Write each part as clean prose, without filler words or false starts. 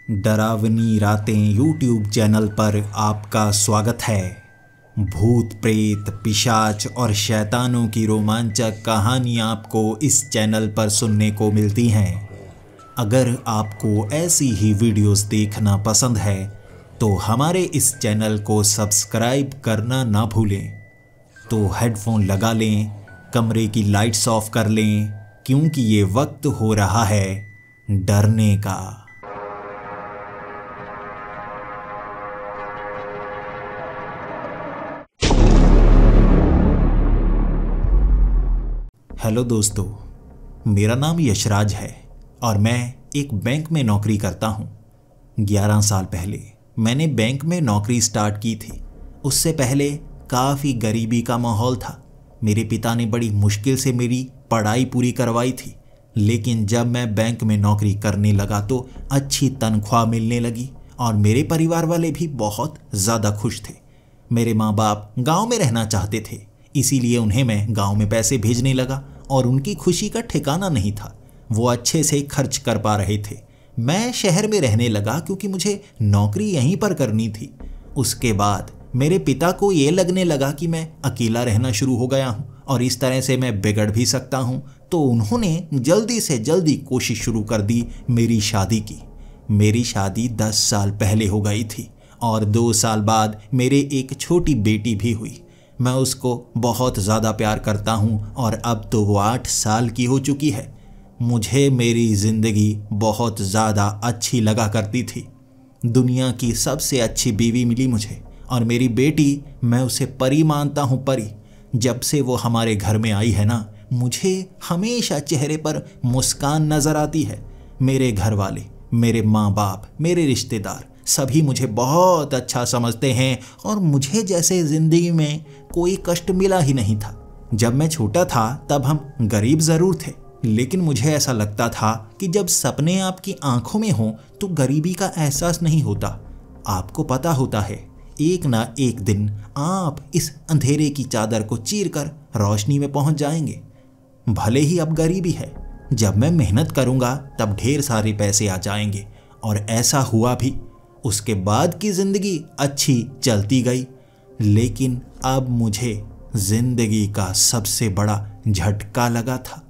डरावनी रातें YouTube channel पर आपका स्वागत है। भूत प्रेत पिशाच और शैतानों की रोमांचक कहानियाँ आपको इस चैनल पर सुनने को मिलती हैं। अगर आपको ऐसी ही वीडियोस देखना पसंद है तो हमारे इस चैनल को सब्सक्राइब करना ना भूलें। तो हेडफोन लगा लें, कमरे की लाइट्स ऑफ कर लें, क्योंकि ये वक्त हो रहा है डरने का। हेलो दोस्तों, मेरा नाम यशराज है और मैं एक बैंक में नौकरी करता हूँ। 11 साल पहले मैंने बैंक में नौकरी स्टार्ट की थी। उससे पहले काफ़ी गरीबी का माहौल था। मेरे पिता ने बड़ी मुश्किल से मेरी पढ़ाई पूरी करवाई थी, लेकिन जब मैं बैंक में नौकरी करने लगा तो अच्छी तनख्वाह मिलने लगी और मेरे परिवार वाले भी बहुत ज़्यादा खुश थे। मेरे माँ बाप गांव में रहना चाहते थे, इसीलिए उन्हें मैं गांव में पैसे भेजने लगा और उनकी खुशी का ठिकाना नहीं था। वो अच्छे से खर्च कर पा रहे थे। मैं शहर में रहने लगा क्योंकि मुझे नौकरी यहीं पर करनी थी। उसके बाद मेरे पिता को ये लगने लगा कि मैं अकेला रहना शुरू हो गया हूँ और इस तरह से मैं बिगड़ भी सकता हूँ, तो उन्होंने जल्दी से जल्दी कोशिश शुरू कर दी मेरी शादी की। मेरी शादी 10 साल पहले हो गई थी और 2 साल बाद मेरे एक छोटी बेटी भी हुई। मैं उसको बहुत ज़्यादा प्यार करता हूँ और अब तो वो 8 साल की हो चुकी है। मुझे मेरी ज़िंदगी बहुत ज़्यादा अच्छी लगा करती थी। दुनिया की सबसे अच्छी बीवी मिली मुझे और मेरी बेटी, मैं उसे परी मानता हूँ, परी। जब से वो हमारे घर में आई है ना, मुझे हमेशा चेहरे पर मुस्कान नज़र आती है। मेरे घर वाले, मेरे माँ बाप, मेरे रिश्तेदार सभी मुझे बहुत अच्छा समझते हैं और मुझे जैसे ज़िंदगी में कोई कष्ट मिला ही नहीं था। जब मैं छोटा था तब हम गरीब ज़रूर थे, लेकिन मुझे ऐसा लगता था कि जब सपने आपकी आंखों में हों तो गरीबी का एहसास नहीं होता। आपको पता होता है, एक ना एक दिन आप इस अंधेरे की चादर को चीरकर रोशनी में पहुंच जाएंगे। भले ही अब गरीबी है, जब मैं मेहनत करूंगा तब ढेर सारे पैसे आ जाएंगे, और ऐसा हुआ भी। उसके बाद की ज़िंदगी अच्छी चलती गई, लेकिन अब मुझे ज़िंदगी का सबसे बड़ा झटका लगा था।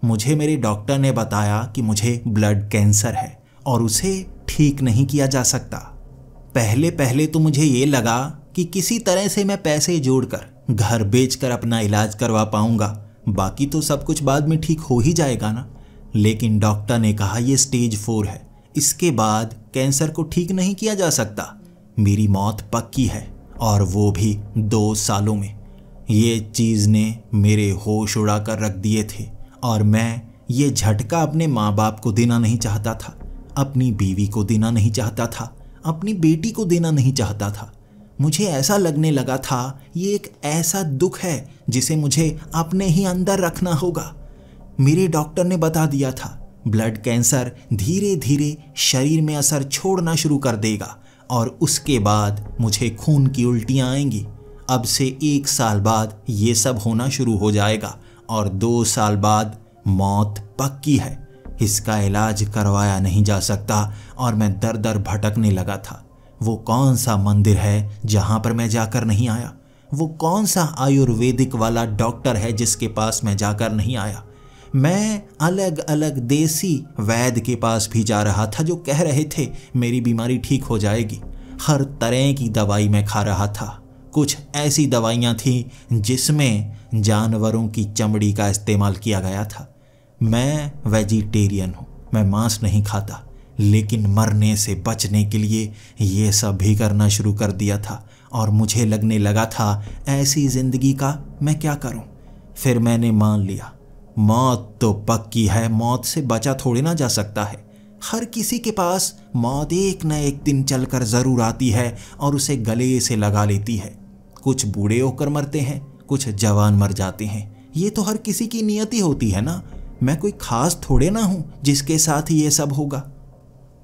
मुझे मेरे डॉक्टर ने बताया कि मुझे ब्लड कैंसर है और उसे ठीक नहीं किया जा सकता। पहले पहले तो मुझे ये लगा कि किसी तरह से मैं पैसे जोड़कर घर बेचकर अपना इलाज करवा पाऊंगा, बाकी तो सब कुछ बाद में ठीक हो ही जाएगा ना। लेकिन डॉक्टर ने कहा ये स्टेज 4 है, इसके बाद कैंसर को ठीक नहीं किया जा सकता। मेरी मौत पक्की है और वो भी 2 सालों में। ये चीज़ ने मेरे होश उड़ा कर रख दिए थे और मैं ये झटका अपने माँ बाप को देना नहीं चाहता था, अपनी बीवी को देना नहीं चाहता था, अपनी बेटी को देना नहीं चाहता था। मुझे ऐसा लगने लगा था ये एक ऐसा दुख है जिसे मुझे अपने ही अंदर रखना होगा। मेरे डॉक्टर ने बता दिया था ब्लड कैंसर धीरे धीरे शरीर में असर छोड़ना शुरू कर देगा और उसके बाद मुझे खून की उल्टियाँ आएंगी। अब से 1 साल बाद ये सब होना शुरू हो जाएगा और 2 साल बाद मौत पक्की है। इसका इलाज करवाया नहीं जा सकता और मैं दर दर भटकने लगा था। वो कौन सा मंदिर है जहाँ पर मैं जाकर नहीं आया? वो कौन सा आयुर्वेदिक वाला डॉक्टर है जिसके पास मैं जाकर नहीं आया? मैं अलग अलग देसी वैद्य के पास भी जा रहा था जो कह रहे थे मेरी बीमारी ठीक हो जाएगी। हर तरह की दवाई मैं खा रहा था। कुछ ऐसी दवाइयाँ थीं जिसमें जानवरों की चमड़ी का इस्तेमाल किया गया था। मैं वेजिटेरियन हूँ, मैं मांस नहीं खाता, लेकिन मरने से बचने के लिए ये सब भी करना शुरू कर दिया था और मुझे लगने लगा था ऐसी ज़िंदगी का मैं क्या करूँ। फिर मैंने मान लिया मौत तो पक्की है, मौत से बचा थोड़ी ना जा सकता है। हर किसी के पास मौत एक न एक दिन चलकर ज़रूर आती है और उसे गले से लगा लेती है। कुछ बूढ़े होकर मरते हैं, कुछ जवान मर जाते हैं। ये तो हर किसी की नियति होती है ना। मैं कोई खास थोड़े ना हूँ जिसके साथ ये सब होगा।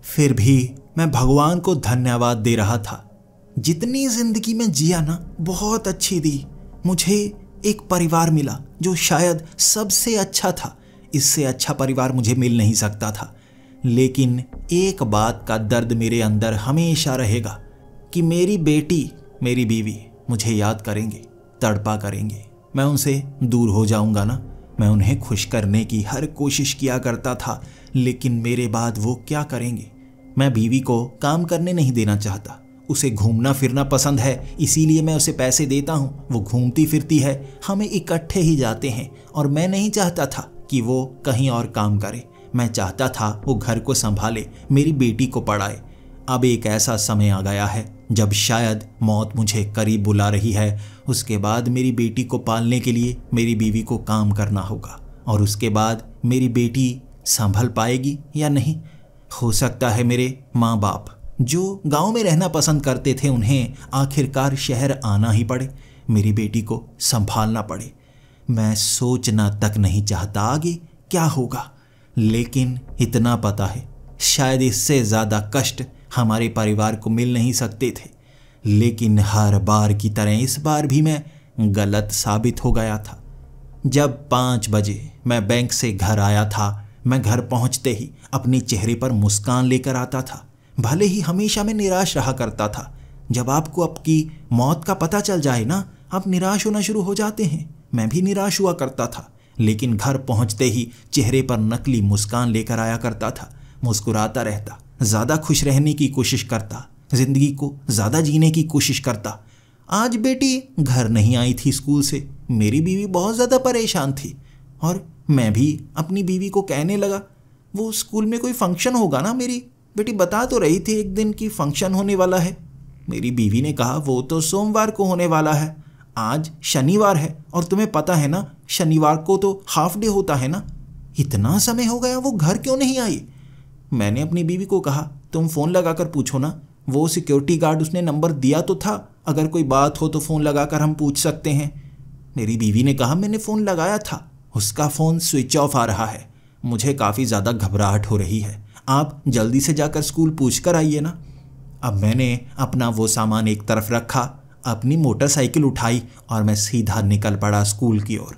फिर भी मैं भगवान को धन्यवाद दे रहा था। जितनी ज़िंदगी में जिया ना, बहुत अच्छी दी। मुझे एक परिवार मिला जो शायद सबसे अच्छा था। इससे अच्छा परिवार मुझे मिल नहीं सकता था। लेकिन एक बात का दर्द मेरे अंदर हमेशा रहेगा कि मेरी बेटी, मेरी बीवी मुझे याद करेंगे, तड़पा करेंगे। मैं उनसे दूर हो जाऊंगा ना। मैं उन्हें खुश करने की हर कोशिश किया करता था, लेकिन मेरे बाद वो क्या करेंगे। मैं बीवी को काम करने नहीं देना चाहता। उसे घूमना फिरना पसंद है, इसीलिए मैं उसे पैसे देता हूँ। वो घूमती फिरती है, हमें इकट्ठे ही जाते हैं। और मैं नहीं चाहता था कि वो कहीं और काम करे। मैं चाहता था वो घर को संभाले, मेरी बेटी को पढ़ाए। अब एक ऐसा समय आ गया है जब शायद मौत मुझे करीब बुला रही है। उसके बाद मेरी बेटी को पालने के लिए मेरी बीवी को काम करना होगा, और उसके बाद मेरी बेटी संभल पाएगी या नहीं। हो सकता है मेरे माँ बाप जो गांव में रहना पसंद करते थे, उन्हें आखिरकार शहर आना ही पड़े, मेरी बेटी को संभालना पड़े। मैं सोचना तक नहीं चाहता आगे क्या होगा, लेकिन इतना पता है शायद इससे ज़्यादा कष्ट हमारे परिवार को मिल नहीं सकते थे। लेकिन हर बार की तरह इस बार भी मैं गलत साबित हो गया था। जब 5 बजे मैं बैंक से घर आया था, मैं घर पहुंचते ही अपने चेहरे पर मुस्कान लेकर आता था। भले ही हमेशा मैं निराश रहा करता था। जब आपको आपकी मौत का पता चल जाए ना, आप निराश होना शुरू हो जाते हैं। मैं भी निराश हुआ करता था, लेकिन घर पहुंचते ही चेहरे पर नकली मुस्कान लेकर आया करता था। मुस्कुराता रहता, ज़्यादा खुश रहने की कोशिश करता, जिंदगी को ज़्यादा जीने की कोशिश करता। आज बेटी घर नहीं आई थी स्कूल से। मेरी बीवी बहुत ज़्यादा परेशान थी, और मैं भी अपनी बीवी को कहने लगा, वो स्कूल में कोई फंक्शन होगा ना, मेरी बेटी बता तो रही थी एक दिन की फंक्शन होने वाला है। मेरी बीवी ने कहा वो तो सोमवार को होने वाला है, आज शनिवार है, और तुम्हें पता है ना शनिवार को तो हाफ डे होता है ना। इतना समय हो गया, वो घर क्यों नहीं आई। मैंने अपनी बीवी को कहा, तुम फ़ोन लगाकर पूछो ना, वो सिक्योरिटी गार्ड उसने नंबर दिया तो था, अगर कोई बात हो तो फ़ोन लगाकर हम पूछ सकते हैं। मेरी बीवी ने कहा, मैंने फ़ोन लगाया था, उसका फ़ोन स्विच ऑफ आ रहा है। मुझे काफ़ी ज़्यादा घबराहट हो रही है, आप जल्दी से जाकर स्कूल पूछ कर आइए ना। अब मैंने अपना वो सामान एक तरफ रखा, अपनी मोटरसाइकिल उठाई और मैं सीधा निकल पड़ा स्कूल की ओर।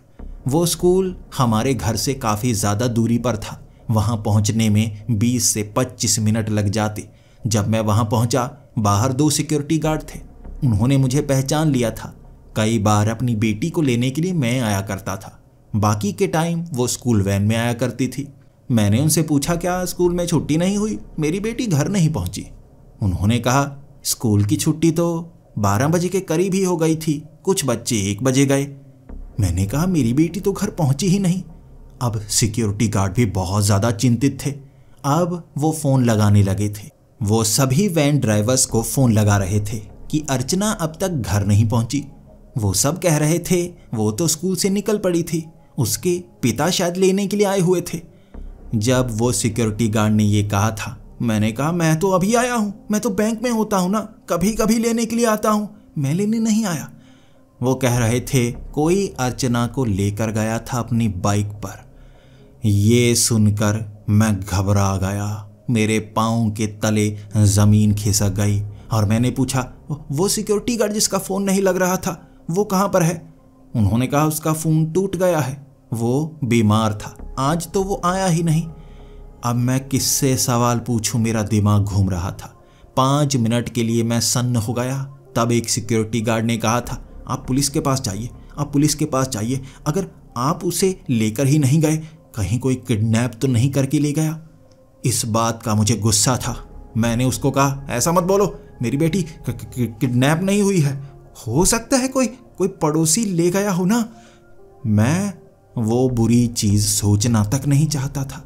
वो स्कूल हमारे घर से काफ़ी ज़्यादा दूरी पर था। वहाँ पहुँचने में 20 से 25 मिनट लग जाते। जब मैं वहाँ पहुँचा, बाहर 2 सिक्योरिटी गार्ड थे। उन्होंने मुझे पहचान लिया था। कई बार अपनी बेटी को लेने के लिए मैं आया करता था, बाकी के टाइम वो स्कूल वैन में आया करती थी। मैंने उनसे पूछा, क्या स्कूल में छुट्टी नहीं हुई, मेरी बेटी घर नहीं पहुँची। उन्होंने कहा, स्कूल की छुट्टी तो 12 बजे के करीब ही हो गई थी, कुछ बच्चे 1 बजे गए। मैंने कहा, मेरी बेटी तो घर पहुंची ही नहीं। अब सिक्योरिटी गार्ड भी बहुत ज़्यादा चिंतित थे। अब वो फ़ोन लगाने लगे थे। वो सभी वैन ड्राइवर्स को फ़ोन लगा रहे थे कि अर्चना अब तक घर नहीं पहुंची। वो सब कह रहे थे वो तो स्कूल से निकल पड़ी थी, उसके पिता शायद लेने के लिए आए हुए थे। जब वो सिक्योरिटी गार्ड ने ये कहा था, मैंने कहा, मैं तो अभी आया हूँ, मैं तो बैंक में होता हूँ ना, कभी कभी लेने के लिए आता हूँ, मैं लेने नहीं आया। वो कह रहे थे कोई अर्चना को लेकर गया था अपनी बाइक पर। ये सुनकर मैं घबरा गया, मेरे पाँव के तले ज़मीन खिसक गई और मैंने पूछा, वो सिक्योरिटी गार्ड जिसका फ़ोन नहीं लग रहा था वो कहाँ पर है। उन्होंने कहा, उसका फ़ोन टूट गया है, वो बीमार था, आज तो वो आया ही नहीं। अब मैं किससे सवाल पूछूं, मेरा दिमाग घूम रहा था। 5 मिनट के लिए मैं सन्न हो गया। तब एक सिक्योरिटी गार्ड ने कहा था, आप पुलिस के पास जाइए, आप पुलिस के पास जाइए, अगर आप उसे लेकर ही नहीं गए, कहीं कोई किडनैप तो नहीं करके ले गया। इस बात का मुझे गुस्सा था। मैंने उसको कहा, ऐसा मत बोलो, मेरी बेटी किडनैप नहीं हुई है, हो सकता है कोई पड़ोसी ले गया हो ना। मैं वो बुरी चीज़ सोचना तक नहीं चाहता था।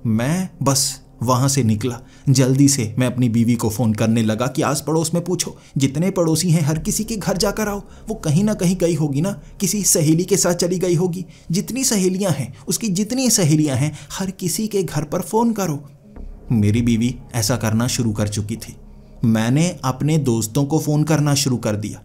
मैं बस वहाँ से निकला। जल्दी से मैं अपनी बीवी को फ़ोन करने लगा कि आस पड़ोस में पूछो, जितने पड़ोसी हैं हर किसी के घर जाकर आओ। वो कहीं ना कहीं गई होगी ना, किसी सहेली के साथ चली गई होगी। जितनी सहेलियाँ हैं, उसकी जितनी सहेलियाँ हैं, हर किसी के घर पर फ़ोन करो। मेरी बीवी ऐसा करना शुरू कर चुकी थी। मैंने अपने दोस्तों को फ़ोन करना शुरू कर दिया।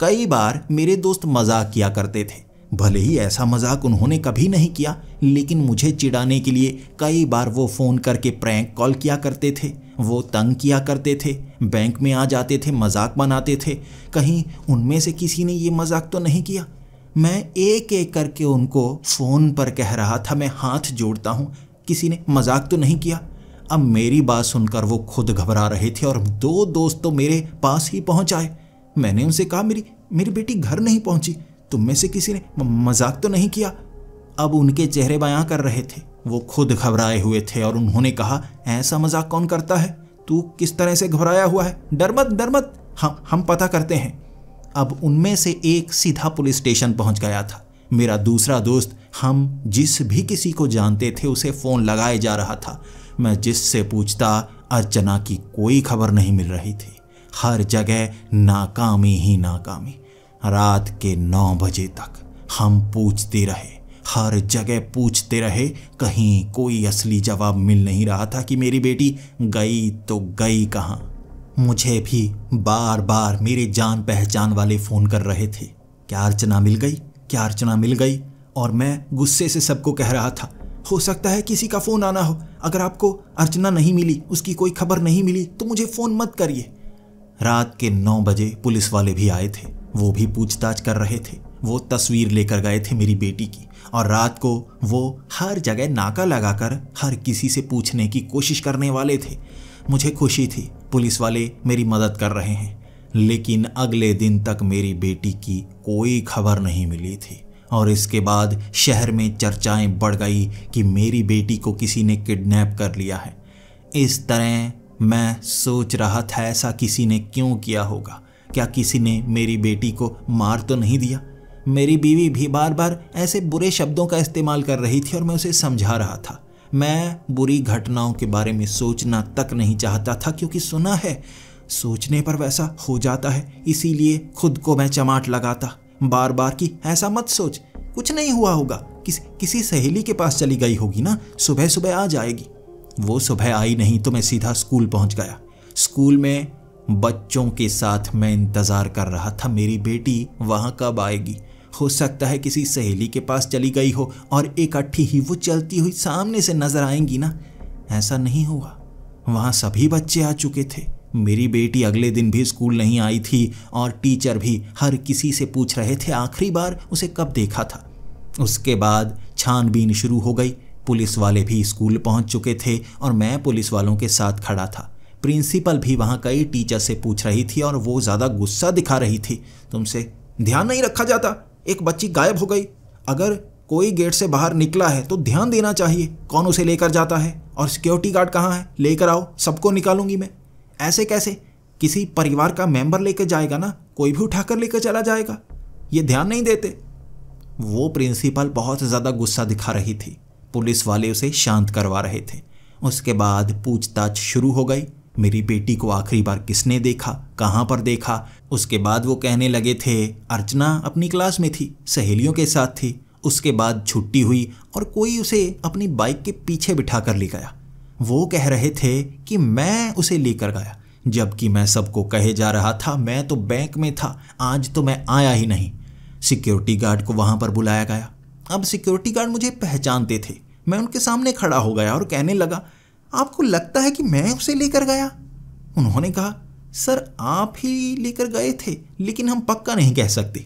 कई बार मेरे दोस्त मजाक किया करते थे, भले ही ऐसा मजाक उन्होंने कभी नहीं किया, लेकिन मुझे चिढ़ाने के लिए कई बार वो फ़ोन करके प्रैंक कॉल किया करते थे। वो तंग किया करते थे, बैंक में आ जाते थे, मजाक बनाते थे। कहीं उनमें से किसी ने ये मजाक तो नहीं किया। मैं एक एक करके उनको फ़ोन पर कह रहा था, मैं हाथ जोड़ता हूँ, किसी ने मजाक तो नहीं किया। अब मेरी बात सुनकर वो खुद घबरा रहे थे और दो दोस्त तो मेरे पास ही पहुंच आए। मैंने उनसे कहा, मेरी बेटी घर नहीं पहुंची, तुम में से किसी ने मजाक तो नहीं किया? अब उनके चेहरे बयां कर रहे थे, वो खुद घबराए हुए थे और उन्होंने कहा, ऐसा मजाक कौन करता है? तू किस तरह से घबराया हुआ है? डर मत, हम पता करते हैं। अब उनमें से एक सीधा पुलिस स्टेशन पहुंच गया था। मेरा दूसरा दोस्त, हम जिस भी किसी को जानते थे उसे फ़ोन लगाए जा रहा था। मैं जिससे पूछता, अर्चना की कोई खबर नहीं मिल रही थी। हर जगह नाकामी ही नाकामी। रात के 9 बजे तक हम पूछते रहे, हर जगह पूछते रहे, कहीं कोई असली जवाब मिल नहीं रहा था कि मेरी बेटी गई तो गई कहाँ। मुझे भी बार बार मेरे जान पहचान वाले फ़ोन कर रहे थे, क्या अर्चना मिल गई, क्या अर्चना मिल गई? और मैं गुस्से से सबको कह रहा था, हो सकता है किसी का फ़ोन आना हो, अगर आपको अर्चना नहीं मिली, उसकी कोई खबर नहीं मिली तो मुझे फ़ोन मत करिए। रात के 9 बजे पुलिस वाले भी आए थे, वो भी पूछताछ कर रहे थे। वो तस्वीर लेकर गए थे मेरी बेटी की और रात को वो हर जगह नाका लगाकर हर किसी से पूछने की कोशिश करने वाले थे। मुझे खुशी थी, पुलिस वाले मेरी मदद कर रहे हैं, लेकिन अगले दिन तक मेरी बेटी की कोई खबर नहीं मिली थी। और इसके बाद शहर में चर्चाएं बढ़ गई कि मेरी बेटी को किसी ने किडनैप कर लिया है। इस तरह मैं सोच रहा था, ऐसा किसी ने क्यों किया होगा? क्या किसी ने मेरी बेटी को मार तो नहीं दिया? मेरी बीवी भी बार बार ऐसे बुरे शब्दों का इस्तेमाल कर रही थी और मैं उसे समझा रहा था। मैं बुरी घटनाओं के बारे में सोचना तक नहीं चाहता था, क्योंकि सुना है सोचने पर वैसा हो जाता है। इसीलिए खुद को मैं चमाट लगाता बार बार कि ऐसा मत सोच, कुछ नहीं हुआ होगा, किसी सहेली के पास चली गई होगी ना, सुबह सुबह आ जाएगी। वो सुबह आई नहीं तो मैं सीधा स्कूल पहुंच गया। स्कूल में बच्चों के साथ मैं इंतज़ार कर रहा था, मेरी बेटी वहाँ कब आएगी। हो सकता है किसी सहेली के पास चली गई हो और इकट्ठी ही वो चलती हुई सामने से नजर आएंगी ना। ऐसा नहीं हुआ, वहाँ सभी बच्चे आ चुके थे। मेरी बेटी अगले दिन भी स्कूल नहीं आई थी और टीचर भी हर किसी से पूछ रहे थे आखिरी बार उसे कब देखा था। उसके बाद छानबीन शुरू हो गई। पुलिस वाले भी स्कूल पहुंच चुके थे और मैं पुलिस वालों के साथ खड़ा था। प्रिंसिपल भी वहाँ कई टीचर से पूछ रही थी और वो ज़्यादा गुस्सा दिखा रही थी। तुमसे ध्यान नहीं रखा जाता, एक बच्ची गायब हो गई, अगर कोई गेट से बाहर निकला है तो ध्यान देना चाहिए, कौन उसे लेकर जाता है, और सिक्योरिटी गार्ड कहाँ है, लेकर आओ, सबको निकालूंगी मैं। ऐसे कैसे? किसी परिवार का मेंबर लेकर जाएगा ना, कोई भी उठाकर लेकर चला जाएगा, ये ध्यान नहीं देते। वो प्रिंसिपल बहुत ज़्यादा गुस्सा दिखा रही थी। पुलिस वाले उसे शांत करवा रहे थे। उसके बाद पूछताछ शुरू हो गई। मेरी बेटी को आखिरी बार किसने देखा, कहाँ पर देखा। उसके बाद वो कहने लगे थे अर्चना अपनी क्लास में थी, सहेलियों के साथ थी, उसके बाद छुट्टी हुई और कोई उसे अपनी बाइक के पीछे बिठा कर ले गया। वो कह रहे थे कि मैं उसे लेकर गया, जबकि मैं सबको कहे जा रहा था मैं तो बैंक में था, आज तो मैं आया ही नहीं। सिक्योरिटी गार्ड को वहाँ पर बुलाया गया। अब सिक्योरिटी गार्ड मुझे पहचानते थे। मैं उनके सामने खड़ा हो गया और कहने लगा, आपको लगता है कि मैं उसे लेकर गया? उन्होंने कहा, सर आप ही लेकर गए थे, लेकिन हम पक्का नहीं कह सकते।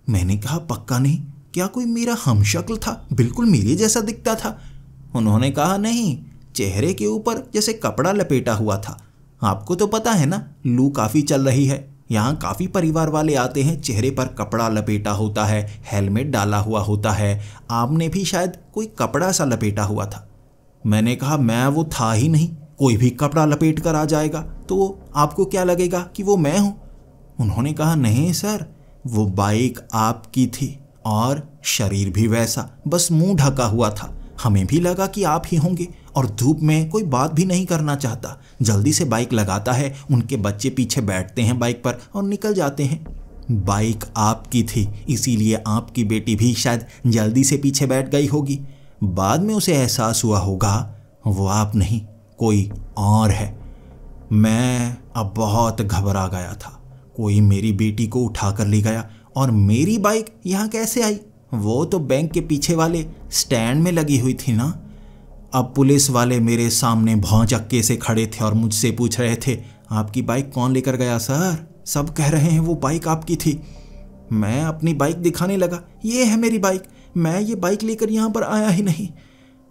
मैंने कहा, पक्का नहीं? क्या कोई मेरा हमशक्ल था, बिल्कुल मेरे जैसा दिखता था? उन्होंने कहा, नहीं, चेहरे के ऊपर जैसे कपड़ा लपेटा हुआ था। आपको तो पता है ना, लू काफ़ी चल रही है, यहाँ काफ़ी परिवार वाले आते हैं, चेहरे पर कपड़ा लपेटा होता है, हेलमेट डाला हुआ होता है। आपने भी शायद कोई कपड़ा सा लपेटा हुआ था। मैंने कहा, मैं वो था ही नहीं, कोई भी कपड़ा लपेट कर आ जाएगा तो आपको क्या लगेगा कि वो मैं हूँ? उन्होंने कहा, नहीं सर, वो बाइक आपकी थी और शरीर भी वैसा, बस मुंह ढका हुआ था। हमें भी लगा कि आप ही होंगे और धूप में कोई बात भी नहीं करना चाहता, जल्दी से बाइक लगाता है, उनके बच्चे पीछे बैठते हैं बाइक पर और निकल जाते हैं। बाइक आपकी थी, इसीलिए आपकी बेटी भी शायद जल्दी से पीछे बैठ गई होगी। बाद में उसे एहसास हुआ होगा वो आप नहीं, कोई और है। मैं अब बहुत घबरा गया था। कोई मेरी बेटी को उठा कर ले गया और मेरी बाइक यहाँ कैसे आई? वो तो बैंक के पीछे वाले स्टैंड में लगी हुई थी ना। अब पुलिस वाले मेरे सामने भौचक्के से खड़े थे और मुझसे पूछ रहे थे, आपकी बाइक कौन लेकर गया सर? सब कह रहे हैं वो बाइक आपकी थी। मैं अपनी बाइक दिखाने लगा, ये है मेरी बाइक, मैं ये बाइक लेकर यहाँ पर आया ही नहीं।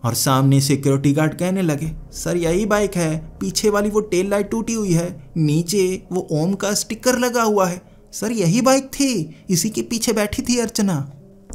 और सामने सिक्योरिटी गार्ड कहने लगे, सर यही बाइक है, पीछे वाली वो टेल लाइट टूटी हुई है, नीचे वो ओम का स्टिकर लगा हुआ है, सर यही बाइक थी, इसी के पीछे बैठी थी अर्चना।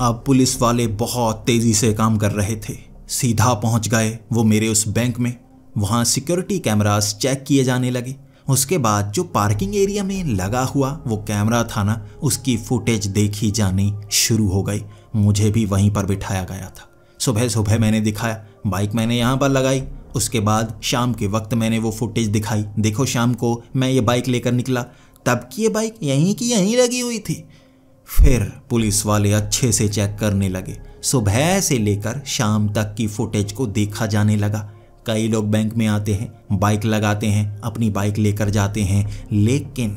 अब पुलिस वाले बहुत तेजी से काम कर रहे थे। सीधा पहुंच गए वो मेरे उस बैंक में। वहां सिक्योरिटी कैमरास चेक किए जाने लगे। उसके बाद जो पार्किंग एरिया में लगा हुआ वो कैमरा था ना, उसकी फुटेज देखी जानी शुरू हो गई। मुझे भी वहीं पर बिठाया गया था। सुबह सुबह मैंने दिखाया, बाइक मैंने यहाँ पर लगाई। उसके बाद शाम के वक्त मैंने वो फुटेज दिखाई, देखो शाम को मैं ये बाइक लेकर निकला, तब की ये बाइक यहीं की यहीं लगी हुई थी। फिर पुलिस वाले अच्छे से चेक करने लगे। सुबह से लेकर शाम तक की फुटेज को देखा जाने लगा। कई लोग बैंक में आते हैं, बाइक लगाते हैं, अपनी बाइक लेकर जाते हैं, लेकिन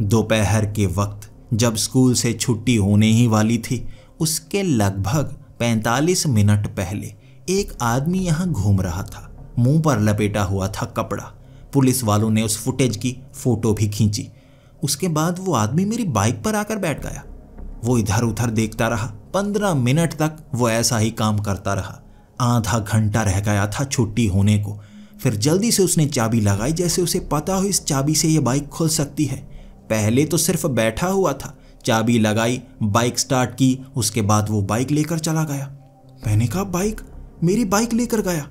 दोपहर के वक्त जब स्कूल से छुट्टी होने ही वाली थी, उसके लगभग 45 मिनट पहले एक आदमी यहाँ घूम रहा था, मुंह पर लपेटा हुआ था कपड़ा। पुलिस वालों ने उस फुटेज की फोटो भी खींची। उसके बाद वो आदमी मेरी बाइक पर आकर बैठ गया। वो इधर उधर देखता रहा। 15 मिनट तक वो ऐसा ही काम करता रहा। आधा घंटा रह गया था छुट्टी होने को। फिर जल्दी से उसने चाबी लगाई, जैसे उसे पता हो इस चाबी से ये बाइक खुल सकती है। पहले तो सिर्फ बैठा हुआ था, चाबी लगाई, बाइक स्टार्ट की, उसके बाद वो बाइक लेकर चला गया। मैंने कहा बाइक, मेरी बाइक लेकर गया।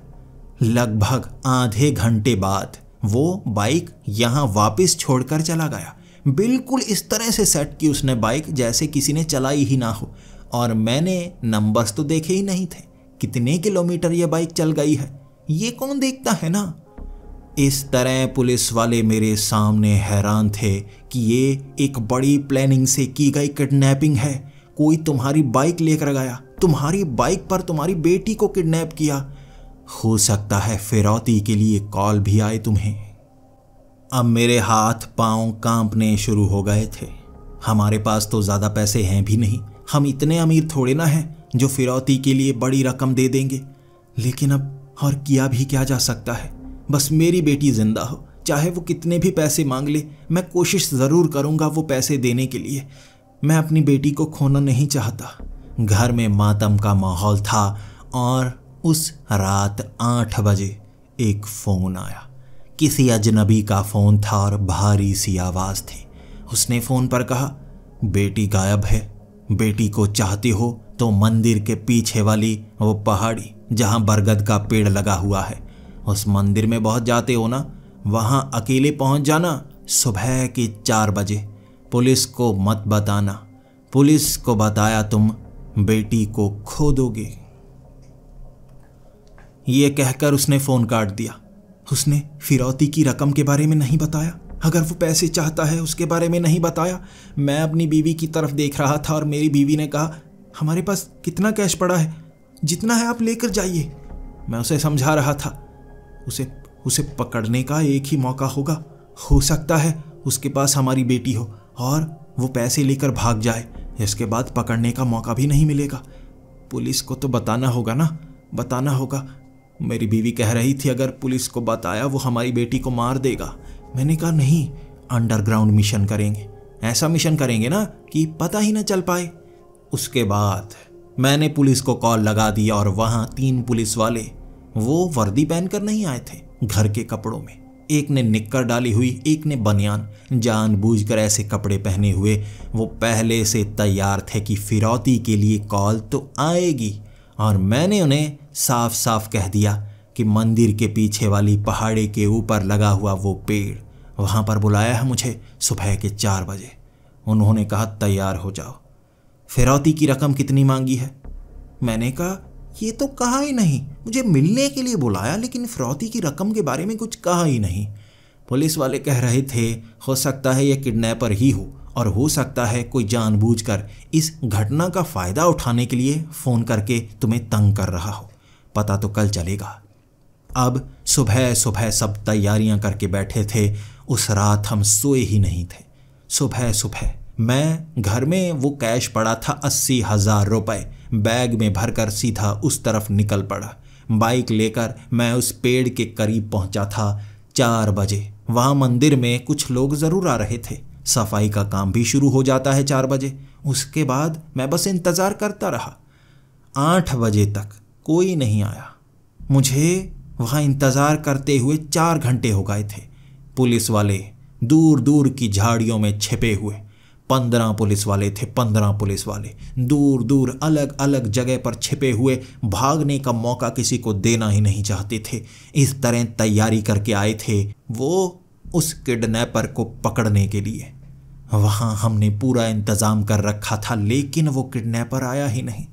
लगभग आधे घंटे बाद वो बाइक यहाँ वापस छोड़कर चला गया। बिल्कुल इस तरह से सेट की उसने बाइक जैसे किसी ने चलाई ही ना हो। और मैंने नंबर्स तो देखे ही नहीं थे, कितने किलोमीटर ये बाइक चल गई है ये कौन देखता है ना। इस तरह पुलिस वाले मेरे सामने हैरान थे कि ये एक बड़ी प्लानिंग से की गई किडनैपिंग है। कोई तुम्हारी बाइक लेकर गया, तुम्हारी बाइक पर तुम्हारी बेटी को किडनैप किया। हो सकता है फिरौती के लिए कॉल भी आए तुम्हें। अब मेरे हाथ पांव कांपने शुरू हो गए थे। हमारे पास तो ज़्यादा पैसे हैं भी नहीं, हम इतने अमीर थोड़े ना हैं जो फिरौती के लिए बड़ी रकम दे देंगे। लेकिन अब और किया भी क्या जा सकता है। बस मेरी बेटी जिंदा हो, चाहे वो कितने भी पैसे मांग ले, मैं कोशिश ज़रूर करूँगा वो पैसे देने के लिए। मैं अपनी बेटी को खोना नहीं चाहता। घर में मातम का माहौल था और उस रात 8 बजे एक फ़ोन आया। किसी अजनबी का फ़ोन था और भारी सी आवाज़ थी। उसने फ़ोन पर कहा, बेटी गायब है, बेटी को चाहती हो तो मंदिर के पीछे वाली वो पहाड़ी जहाँ बरगद का पेड़ लगा हुआ है, उस मंदिर में बहुत जाते हो ना, वहाँ अकेले पहुँच जाना सुबह के 4 बजे। पुलिस को मत बताना, पुलिस को बताया तुम बेटी को खो दोगे। ये कहकर उसने फ़ोन काट दिया। उसने फिरौती की रकम के बारे में नहीं बताया, अगर वो पैसे चाहता है उसके बारे में नहीं बताया। मैं अपनी बीवी की तरफ देख रहा था और मेरी बीवी ने कहा, हमारे पास कितना कैश पड़ा है, जितना है आप लेकर जाइए। मैं उसे समझा रहा था, उसे पकड़ने का एक ही मौका होगा। हो सकता है उसके पास हमारी बेटी हो और वो पैसे लेकर भाग जाए, इसके बाद पकड़ने का मौका भी नहीं मिलेगा। पुलिस को तो बताना होगा ना, बताना होगा। मेरी बीवी कह रही थी अगर पुलिस को बताया वो हमारी बेटी को मार देगा। मैंने कहा नहीं, अंडरग्राउंड मिशन करेंगे, ऐसा मिशन करेंगे ना कि पता ही ना चल पाए। उसके बाद मैंने पुलिस को कॉल लगा दिया और वहाँ 3 पुलिस वाले, वो वर्दी पहनकर नहीं आए थे, घर के कपड़ों में। एक ने निक्कर डाली हुई, एक ने बनियान। जानबूझकर ऐसे कपड़े पहने हुए वो पहले से तैयार थे कि फिरौती के लिए कॉल तो आएगी। और मैंने उन्हें साफ साफ कह दिया कि मंदिर के पीछे वाली पहाड़ी के ऊपर लगा हुआ वो पेड़, वहाँ पर बुलाया है मुझे सुबह के 4 बजे। उन्होंने कहा तैयार हो जाओ। फिरौती की रकम कितनी मांगी है? मैंने कहा ये तो कहा ही नहीं, मुझे मिलने के लिए बुलाया लेकिन फिरौती की रकम के बारे में कुछ कहा ही नहीं। पुलिस वाले कह रहे थे हो सकता है ये किडनैपर ही हो और हो सकता है कोई जानबूझकर इस घटना का फ़ायदा उठाने के लिए फ़ोन करके तुम्हें तंग कर रहा हो, पता तो कल चलेगा। अब सुबह सुबह सब तैयारियां करके बैठे थे। उस रात हम सोए ही नहीं थे। सुबह सुबह मैं घर में वो कैश पड़ा था 80,000 रुपये, बैग में भरकर सीधा उस तरफ निकल पड़ा। बाइक लेकर मैं उस पेड़ के करीब पहुंचा था 4 बजे। वहाँ मंदिर में कुछ लोग ज़रूर आ रहे थे, सफाई का काम भी शुरू हो जाता है 4 बजे। उसके बाद मैं बस इंतज़ार करता रहा। 8 बजे तक कोई नहीं आया। मुझे वहाँ इंतज़ार करते हुए 4 घंटे हो गए थे। पुलिस वाले दूर दूर की झाड़ियों में छिपे हुए 15 पुलिस वाले थे। 15 पुलिस वाले दूर दूर अलग अलग जगह पर छिपे हुए, भागने का मौका किसी को देना ही नहीं चाहते थे। इस तरह तैयारी करके आए थे वो उस किडनैपर को पकड़ने के लिए। वहाँ हमने पूरा इंतज़ाम कर रखा था, लेकिन वो किडनैपर आया ही नहीं।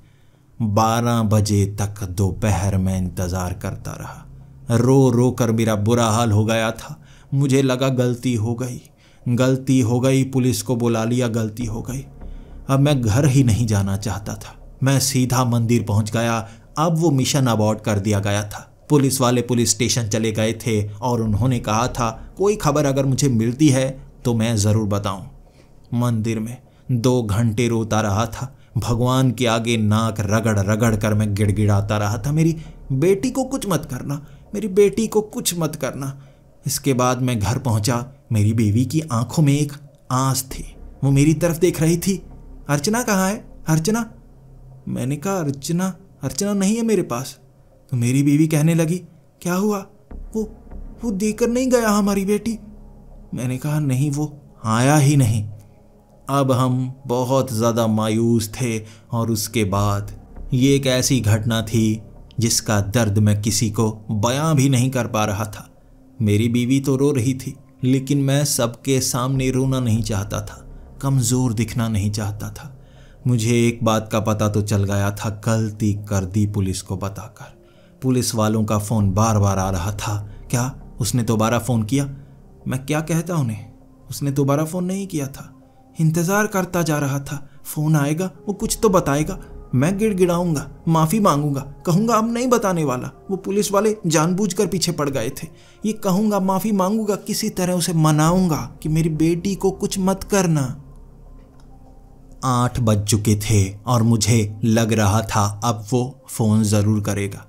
12 बजे तक दोपहर में इंतज़ार करता रहा। रो रो कर मेरा बुरा हाल हो गया था। मुझे लगा गलती हो गई, पुलिस को बुला लिया, गलती हो गई। अब मैं घर ही नहीं जाना चाहता था। मैं सीधा मंदिर पहुंच गया। अब वो मिशन अबॉर्ट कर दिया गया था। पुलिस वाले पुलिस स्टेशन चले गए थे और उन्होंने कहा था कोई खबर अगर मुझे मिलती है तो मैं ज़रूर बताऊं। मंदिर में 2 घंटे रोता रहा था। भगवान के आगे नाक रगड़ रगड़ कर मैं गिड़गिड़ाता रहा था, मेरी बेटी को कुछ मत करना, मेरी बेटी को कुछ मत करना। इसके बाद मैं घर पहुंचा। मेरी बीवी की आंखों में एक आंस थी, वो मेरी तरफ देख रही थी। अर्चना कहाँ है? अर्चना? मैंने कहा अर्चना नहीं है मेरे पास। तो मेरी बीवी कहने लगी क्या हुआ? वो देकर नहीं गया हमारी बेटी। मैंने कहा नहीं, वो आया ही नहीं। अब हम बहुत ज़्यादा मायूस थे और उसके बाद ये एक ऐसी घटना थी जिसका दर्द मैं किसी को बयां भी नहीं कर पा रहा था। मेरी बीवी तो रो रही थी, लेकिन मैं सबके सामने रोना नहीं चाहता था, कमज़ोर दिखना नहीं चाहता था। मुझे एक बात का पता तो चल गया था, गलती कर दी पुलिस को बताकर। पुलिस वालों का फ़ोन बार बार आ रहा था। क्या उसने दोबारा फ़ोन किया? मैं क्या कहता उन्हें? उसने दोबारा फ़ोन नहीं किया था। इंतज़ार करता जा रहा था, फ़ोन आएगा, वो कुछ तो बताएगा। मैं गिड़गिड़ाऊंगा, माफ़ी मांगूंगा, कहूँगा अब नहीं बताने वाला, वो पुलिस वाले जानबूझकर पीछे पड़ गए थे। ये कहूँगा, माफ़ी मांगूंगा, किसी तरह उसे मनाऊंगा कि मेरी बेटी को कुछ मत करना। 8 बज चुके थे और मुझे लग रहा था अब वो फ़ोन ज़रूर करेगा।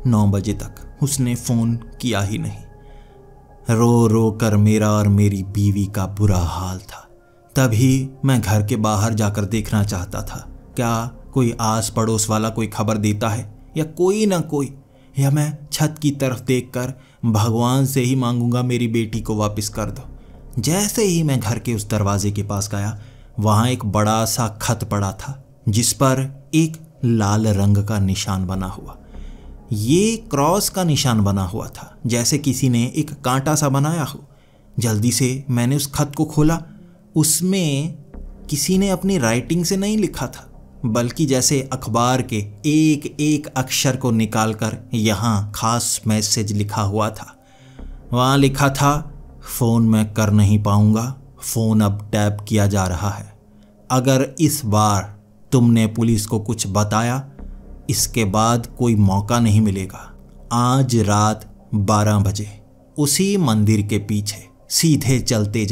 9 बजे तक उसने फ़ोन किया ही नहीं। रो रो कर मेरा और मेरी बीवी का बुरा हाल था। तभी मैं घर के बाहर जाकर देखना चाहता था, क्या कोई आस पड़ोस वाला कोई खबर देता है या कोई ना कोई, या मैं छत की तरफ देखकर भगवान से ही मांगूंगा मेरी बेटी को वापस कर दो। जैसे ही मैं घर के उस दरवाजे के पास गया, वहाँ एक बड़ा सा खत पड़ा था जिस पर एक लाल रंग का निशान बना हुआ। ये क्रॉस का निशान बना हुआ था, जैसे किसी ने एक कांटा सा बनाया हो। जल्दी से मैंने उस खत को खोला। उसमें किसी ने अपनी राइटिंग से नहीं लिखा था, बल्कि जैसे अखबार के एक एक अक्षर को निकालकर यहाँ खास मैसेज लिखा हुआ था। वहाँ लिखा था, फ़ोन मैं कर नहीं पाऊँगा, फ़ोन अब टैप किया जा रहा है। अगर इस बार तुमने पुलिस को कुछ बताया, इसके बाद कोई मौका नहीं मिलेगा। आज रात 12 बजे उसी मंदिर के पीछे सीधे चलते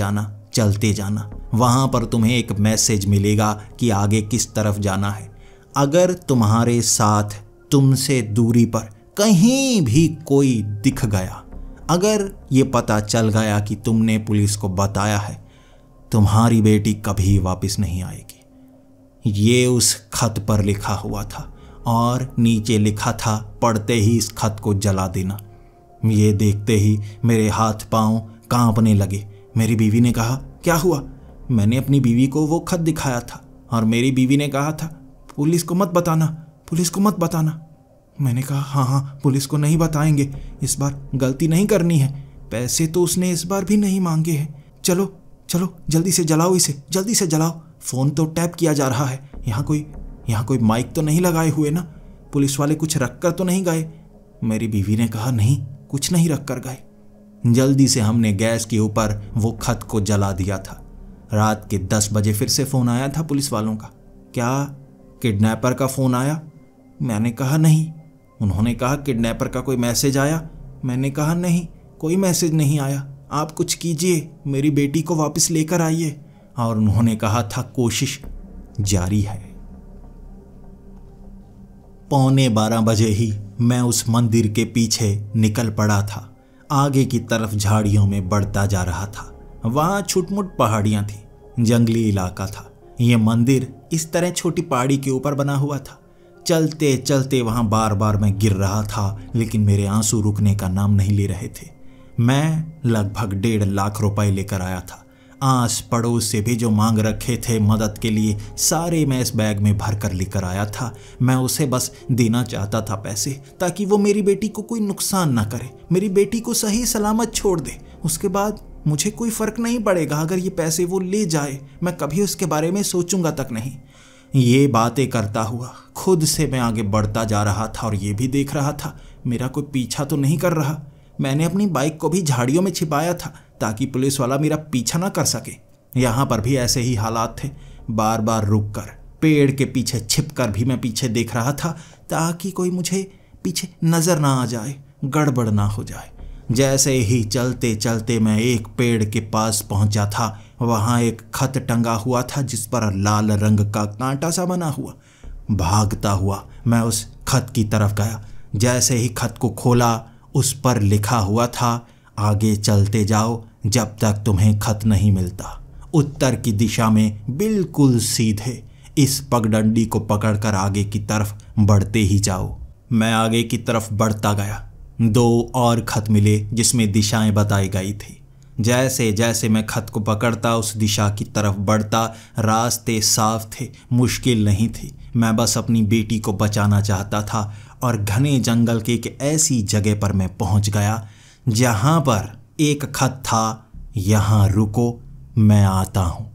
जाना, वहाँ पर तुम्हें एक मैसेज मिलेगा कि आगे किस तरफ जाना है। अगर तुम्हारे साथ तुमसे दूरी पर कहीं भी कोई दिख गया, अगर ये पता चल गया कि तुमने पुलिस को बताया है, तुम्हारी बेटी कभी वापस नहीं आएगी। ये उस खत पर लिखा हुआ था और नीचे लिखा था, पढ़ते ही इस खत को जला देना। ये देखते ही मेरे हाथ पांव कांपने लगे। मेरी बीवी ने कहा, क्या हुआ? मैंने अपनी बीवी को वो खत दिखाया था और मेरी बीवी ने कहा था, पुलिस को मत बताना, पुलिस को मत बताना। मैंने कहा, हाँ, पुलिस को नहीं बताएंगे, इस बार गलती नहीं करनी है। पैसे तो उसने इस बार भी नहीं मांगे हैं। चलो जल्दी से जलाओ इसे, जल्दी से जलाओ। फ़ोन तो टैप किया जा रहा है। यहाँ कोई माइक तो नहीं लगाए हुए ना? पुलिस वाले कुछ रख कर तो नहीं गए? मेरी बीवी ने कहा, नहीं, कुछ नहीं रख कर गए। जल्दी से हमने गैस के ऊपर वो खत को जला दिया था। रात के 10 बजे फिर से फ़ोन आया था पुलिस वालों का। क्या किडनैपर का फ़ोन आया? मैंने कहा नहीं। उन्होंने कहा, किडनैपर का कोई मैसेज आया? मैंने कहा नहीं, कोई मैसेज नहीं आया। आप कुछ कीजिए, मेरी बेटी को वापस लेकर आइए। और उन्होंने कहा था, कोशिश जारी है। 11:15 बजे ही मैं उस मंदिर के पीछे निकल पड़ा था। आगे की तरफ झाड़ियों में बढ़ता जा रहा था। वहाँ छुटमुट पहाड़ियाँ थी, जंगली इलाका था। ये मंदिर इस तरह छोटी पहाड़ी के ऊपर बना हुआ था। चलते चलते वहाँ बार बार मैं गिर रहा था, लेकिन मेरे आंसू रुकने का नाम नहीं ले रहे थे। मैं लगभग 1.5 लाख रुपए लेकर आया था। आस पड़ोस से भी जो मांग रखे थे मदद के लिए, सारे मैं इस बैग में भर कर लेकर आया था। मैं उसे बस देना चाहता था पैसे, ताकि वो मेरी बेटी को कोई नुकसान ना करे, मेरी बेटी को सही सलामत छोड़ दे। उसके बाद मुझे कोई फ़र्क नहीं पड़ेगा अगर ये पैसे वो ले जाए, मैं कभी उसके बारे में सोचूंगा तक नहीं। ये बातें करता हुआ खुद से मैं आगे बढ़ता जा रहा था और ये भी देख रहा था मेरा कोई पीछा तो नहीं कर रहा। मैंने अपनी बाइक को भी झाड़ियों में छिपाया था ताकि पुलिस वाला मेरा पीछा ना कर सके। यहाँ पर भी ऐसे ही हालात थे। बार बार रुक कर पेड़ के पीछे छिप कर भी मैं पीछे देख रहा था ताकि कोई मुझे पीछे नज़र ना आ जाए, गड़बड़ ना हो जाए। जैसे ही चलते चलते मैं एक पेड़ के पास पहुंचा था, वहाँ एक खत टंगा हुआ था जिस पर लाल रंग का कांटा सा बना हुआ। भागता हुआ मैं उस खत की तरफ गया। जैसे ही खत को खोला, उस पर लिखा हुआ था, आगे चलते जाओ जब तक तुम्हें खत नहीं मिलता। उत्तर की दिशा में बिल्कुल सीधे इस पगडंडी को पकड़कर आगे की तरफ बढ़ते ही जाओ। मैं आगे की तरफ बढ़ता गया। 2 और खत मिले जिसमें दिशाएं बताई गई थी। जैसे जैसे मैं खत को पकड़ता उस दिशा की तरफ बढ़ता, रास्ते साफ थे, मुश्किल नहीं थी। मैं बस अपनी बेटी को बचाना चाहता था और घने जंगल के एक ऐसी जगह पर मैं पहुंच गया जहां पर एक खत था, यहाँ रुको, मैं आता हूँ।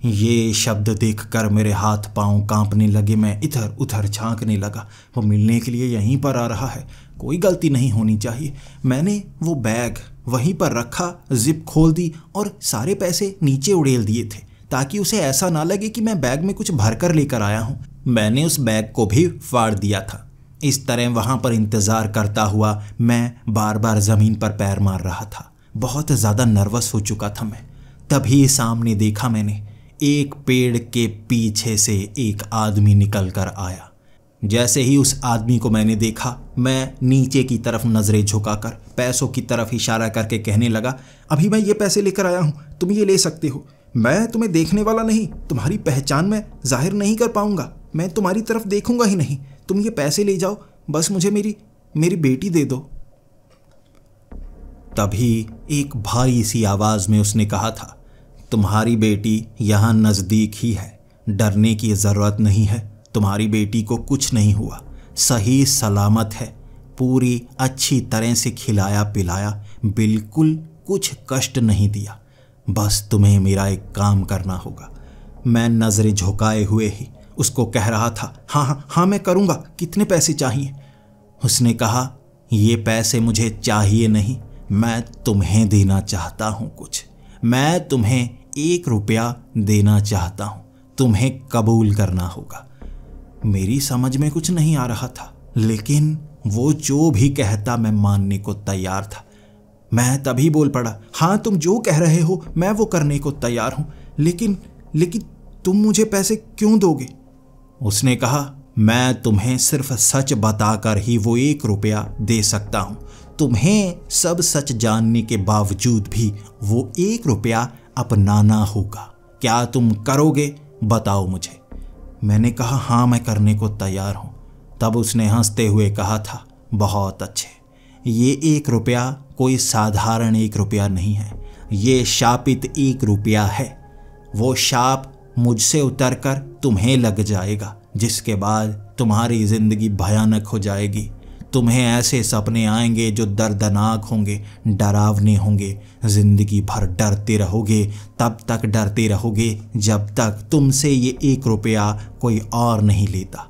ये शब्द देखकर मेरे हाथ पांव कांपने लगे। मैं इधर उधर झांकने लगा। वो मिलने के लिए यहीं पर आ रहा है, कोई गलती नहीं होनी चाहिए। मैंने वो बैग वहीं पर रखा, जिप खोल दी और सारे पैसे नीचे उड़ेल दिए थे ताकि उसे ऐसा ना लगे कि मैं बैग में कुछ भर कर लेकर आया हूँ। मैंने उस बैग को भी फाड़ दिया था। इस तरह वहाँ पर इंतज़ार करता हुआ मैं बार बार ज़मीन पर पैर मार रहा था। बहुत ज़्यादा नर्वस हो चुका था मैं। तभी सामने देखा मैंने, एक पेड़ के पीछे से एक आदमी निकल कर आया। जैसे ही उस आदमी को मैंने देखा, मैं नीचे की तरफ नज़रें झुकाकर पैसों की तरफ इशारा करके कहने लगा, अभी मैं ये पैसे लेकर आया हूँ, तुम ये ले सकते हो। मैं तुम्हें देखने वाला नहीं, तुम्हारी पहचान मैं जाहिर नहीं कर पाऊंगा, मैं तुम्हारी तरफ देखूंगा ही नहीं। तुम ये पैसे ले जाओ, बस मुझे मेरी बेटी दे दो। तभी एक भारी सी आवाज़ में उसने कहा था, तुम्हारी बेटी यहाँ नज़दीक ही है, डरने की ज़रूरत नहीं है। तुम्हारी बेटी को कुछ नहीं हुआ, सही सलामत है, पूरी अच्छी तरह से खिलाया पिलाया, बिल्कुल कुछ कष्ट नहीं दिया। बस तुम्हें मेरा एक काम करना होगा। मैं नज़रें झुकाए हुए ही उसको कह रहा था, हाँ हाँ हाँ मैं करूँगा, कितने पैसे चाहिए? उसने कहा, ये पैसे मुझे चाहिए नहीं, मैं तुम्हें देना चाहता हूँ कुछ। मैं तुम्हें 1 रुपया देना चाहता हूँ, तुम्हें कबूल करना होगा। मेरी समझ में कुछ नहीं आ रहा था, लेकिन वो जो भी कहता मैं मानने को तैयार था। मैं तभी बोल पड़ा, हाँ तुम जो कह रहे हो मैं वो करने को तैयार हूँ, लेकिन तुम मुझे पैसे क्यों दोगे? उसने कहा, मैं तुम्हें सिर्फ सच बताकर ही वो 1 रुपया दे सकता हूँ। तुम्हें सब सच जानने के बावजूद भी वो 1 रुपया अपनाना होगा। क्या तुम करोगे? बताओ मुझे। मैंने कहा, हाँ मैं करने को तैयार हूँ। तब उसने हंसते हुए कहा था, बहुत अच्छे, ये 1 रुपया कोई साधारण 1 रुपया नहीं है, ये शापित 1 रुपया है। वो शाप मुझसे उतरकर तुम्हें लग जाएगा, जिसके बाद तुम्हारी ज़िंदगी भयानक हो जाएगी। तुम्हें ऐसे सपने आएंगे जो दर्दनाक होंगे, डरावने होंगे। ज़िंदगी भर डरते रहोगे, तब तक डरते रहोगे जब तक तुमसे ये 1 रुपया कोई और नहीं लेता।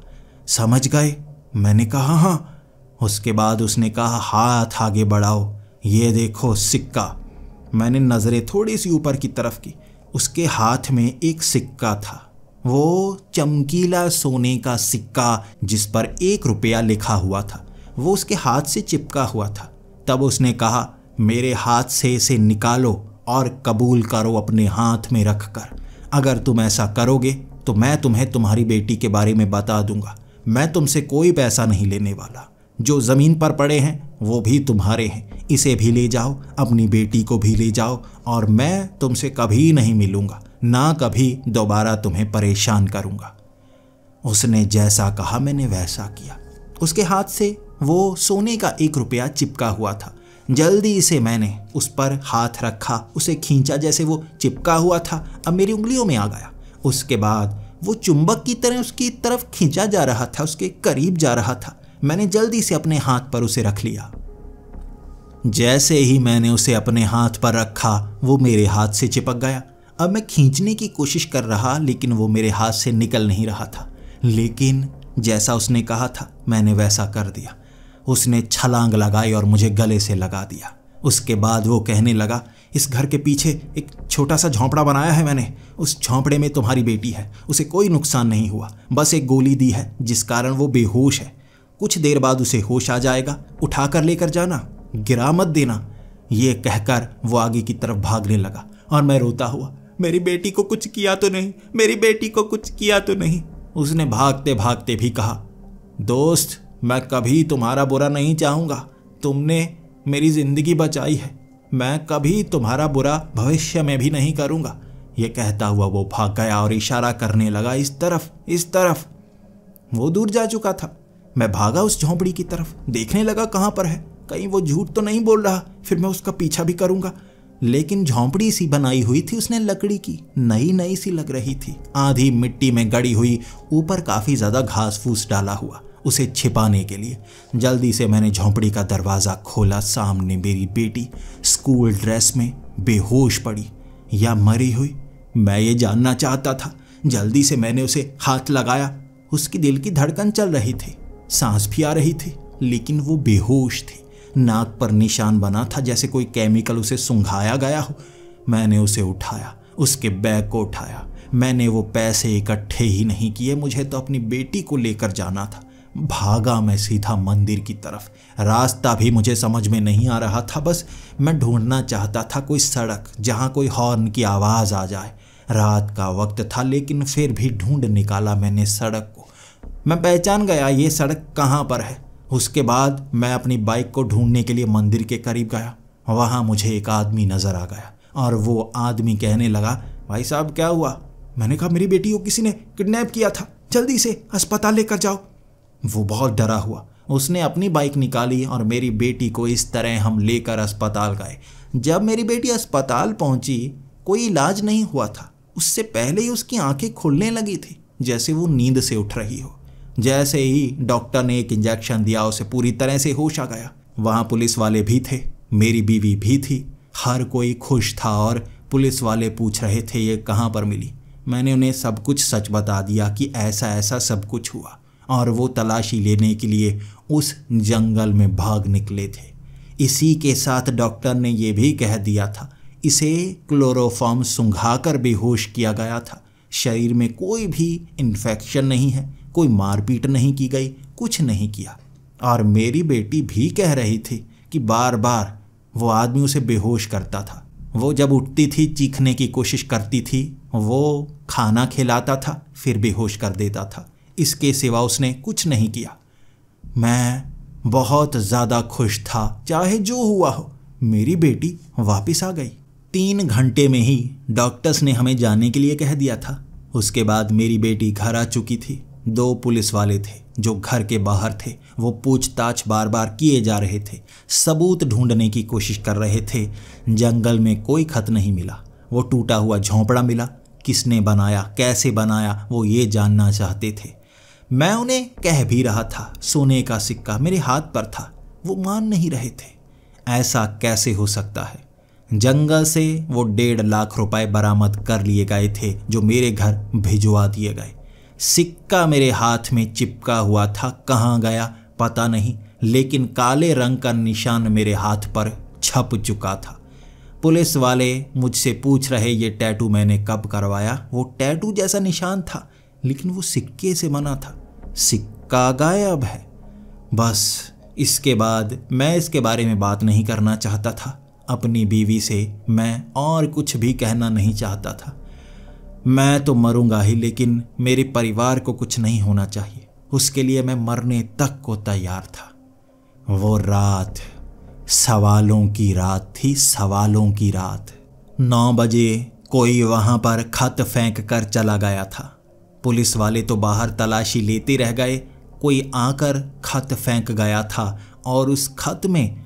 समझ गए? मैंने कहा हाँ। उसके बाद उसने कहा, हाथ आगे बढ़ाओ, ये देखो सिक्का। मैंने नज़रें थोड़ी सी ऊपर की तरफ की। उसके हाथ में एक सिक्का था, वो चमकीला सोने का सिक्का जिस पर 1 रुपया लिखा हुआ था, वो उसके हाथ से चिपका हुआ था। तब उसने कहा, मेरे हाथ से इसे निकालो और कबूल करो अपने हाथ में रखकर। अगर तुम ऐसा करोगे तो मैं तुम्हें तुम्हारी बेटी के बारे में बता दूंगा। मैं तुमसे कोई पैसा नहीं लेने वाला। जो ज़मीन पर पड़े हैं वो भी तुम्हारे हैं, इसे भी ले जाओ, अपनी बेटी को भी ले जाओ, और मैं तुमसे कभी नहीं मिलूँगा, ना कभी दोबारा तुम्हें परेशान करूँगा। उसने जैसा कहा मैंने वैसा किया। उसके हाथ से वो सोने का 1 रुपया चिपका हुआ था। जल्दी से मैंने उस पर हाथ रखा, उसे खींचा जैसे वो चिपका हुआ था अब मेरी उंगलियों में आ गया। उसके बाद वो चुंबक की तरह उसकी तरफ खींचा जा रहा था, उसके करीब जा रहा था। मैंने जल्दी से अपने हाथ पर उसे रख लिया। जैसे ही मैंने उसे अपने हाथ पर रखा वो मेरे हाथ से चिपक गया। अब मैं खींचने की कोशिश कर रहा लेकिन वो मेरे हाथ से निकल नहीं रहा था। लेकिन जैसा उसने कहा था मैंने वैसा कर दिया। उसने छलांग लगाई और मुझे गले से लगा दिया। उसके बाद वो कहने लगा, इस घर के पीछे एक छोटा सा झोंपड़ा बनाया है मैंने, उस झोंपड़े में तुम्हारी बेटी है, उसे कोई नुकसान नहीं हुआ, बस एक गोली दी है जिस कारण वो बेहोश है। कुछ देर बाद उसे होश आ जाएगा, उठा कर लेकर जाना, गिरा मत देना। ये कहकर वो आगे की तरफ भागने लगा और मैं रोता हुआ, मेरी बेटी को कुछ किया तो नहीं, मेरी बेटी को कुछ किया तो नहीं। उसने भागते भागते भी कहा, दोस्त मैं कभी तुम्हारा बुरा नहीं चाहूँगा, तुमने मेरी जिंदगी बचाई है, मैं कभी तुम्हारा बुरा भविष्य में भी नहीं करूँगा। ये कहता हुआ वो भाग गया और इशारा करने लगा, इस तरफ इस तरफ। वो दूर जा चुका था। मैं भागा उस झोंपड़ी की तरफ, देखने लगा कहाँ पर है, कहीं वो झूठ तो नहीं बोल रहा, फिर मैं उसका पीछा भी करूँगा। लेकिन झोंपड़ी सी बनाई हुई थी उसने लकड़ी की, नई नई सी लग रही थी, आधी मिट्टी में गड़ी हुई, ऊपर काफ़ी ज़्यादा घास फूस डाला हुआ उसे छिपाने के लिए। जल्दी से मैंने झोंपड़ी का दरवाज़ा खोला। सामने मेरी बेटी स्कूल ड्रेस में बेहोश पड़ी या मरी हुई, मैं ये जानना चाहता था। जल्दी से मैंने उसे हाथ लगाया। उसकी दिल की धड़कन चल रही थी, सांस भी आ रही थी, लेकिन वो बेहोश थी। नाक पर निशान बना था जैसे कोई केमिकल उसे सुंघाया गया हो। मैंने उसे उठाया, उसके बैग को उठाया। मैंने वो पैसे इकट्ठे ही नहीं किए, मुझे तो अपनी बेटी को लेकर जाना था। भागा मैं सीधा मंदिर की तरफ। रास्ता भी मुझे समझ में नहीं आ रहा था, बस मैं ढूंढना चाहता था कोई सड़क जहाँ कोई हॉर्न की आवाज़ आ जाए। रात का वक्त था लेकिन फिर भी ढूंढ निकाला मैंने सड़क को। मैं पहचान गया ये सड़क कहाँ पर है। उसके बाद मैं अपनी बाइक को ढूंढने के लिए मंदिर के करीब गया। वहाँ मुझे एक आदमी नज़र आ गया और वो आदमी कहने लगा, भाई साहब क्या हुआ? मैंने कहा, मेरी बेटी को किसी ने किडनैप किया था, जल्दी से अस्पताल लेकर जाओ। वो बहुत डरा हुआ, उसने अपनी बाइक निकाली और मेरी बेटी को इस तरह हम लेकर अस्पताल गए। जब मेरी बेटी अस्पताल पहुंची, कोई इलाज नहीं हुआ था, उससे पहले ही उसकी आंखें खुलने लगी थी जैसे वो नींद से उठ रही हो। जैसे ही डॉक्टर ने एक इंजेक्शन दिया, उसे पूरी तरह से होश आ गया। वहाँ पुलिस वाले भी थे, मेरी बीवी भी थी, हर कोई खुश था और पुलिस वाले पूछ रहे थे ये कहाँ पर मिली। मैंने उन्हें सब कुछ सच बता दिया कि ऐसा ऐसा सब कुछ हुआ और वो तलाशी लेने के लिए उस जंगल में भाग निकले थे। इसी के साथ डॉक्टर ने ये भी कह दिया था इसे क्लोरोफॉर्म सुंघाकर बेहोश किया गया था। शरीर में कोई भी इन्फेक्शन नहीं है, कोई मारपीट नहीं की गई, कुछ नहीं किया। और मेरी बेटी भी कह रही थी कि बार बार वो आदमी उसे बेहोश करता था। वो जब उठती थी चीखने की कोशिश करती थी, वो खाना खिलाता था फिर बेहोश कर देता था। इसके सिवा उसने कुछ नहीं किया। मैं बहुत ज़्यादा खुश था, चाहे जो हुआ हो, मेरी बेटी वापस आ गई। 3 घंटे में ही डॉक्टर्स ने हमें जाने के लिए कह दिया था। उसके बाद मेरी बेटी घर आ चुकी थी। 2 पुलिस वाले थे जो घर के बाहर थे, वो पूछताछ बार बार किए जा रहे थे, सबूत ढूंढने की कोशिश कर रहे थे। जंगल में कोई खत नहीं मिला। वो टूटा हुआ झोंपड़ा मिला, किसने बनाया, कैसे बनाया, वो ये जानना चाहते थे। मैं उन्हें कह भी रहा था, सोने का सिक्का मेरे हाथ पर था। वो मान नहीं रहे थे। ऐसा कैसे हो सकता है? जंगल से वो 1.5 लाख रुपए बरामद कर लिए गए थे जो मेरे घर भिजवा दिए गए। सिक्का मेरे हाथ में चिपका हुआ था, कहाँ गया पता नहीं, लेकिन काले रंग का निशान मेरे हाथ पर छप चुका था। पुलिस वाले मुझसे पूछ रहे ये टैटू मैंने कब करवाया। वो टैटू जैसा निशान था लेकिन वो सिक्के से बना था। सिक्का गायब है। बस इसके बाद मैं इसके बारे में बात नहीं करना चाहता था। अपनी बीवी से मैं और कुछ भी कहना नहीं चाहता था। मैं तो मरूंगा ही, लेकिन मेरे परिवार को कुछ नहीं होना चाहिए, उसके लिए मैं मरने तक को तैयार था। वो रात सवालों की रात थी, सवालों की रात। 9 बजे कोई वहाँ पर खत फेंक कर चला गया था। पुलिस वाले तो बाहर तलाशी लेते रह गए। कोई आकर खत फेंक गया था और उस खत में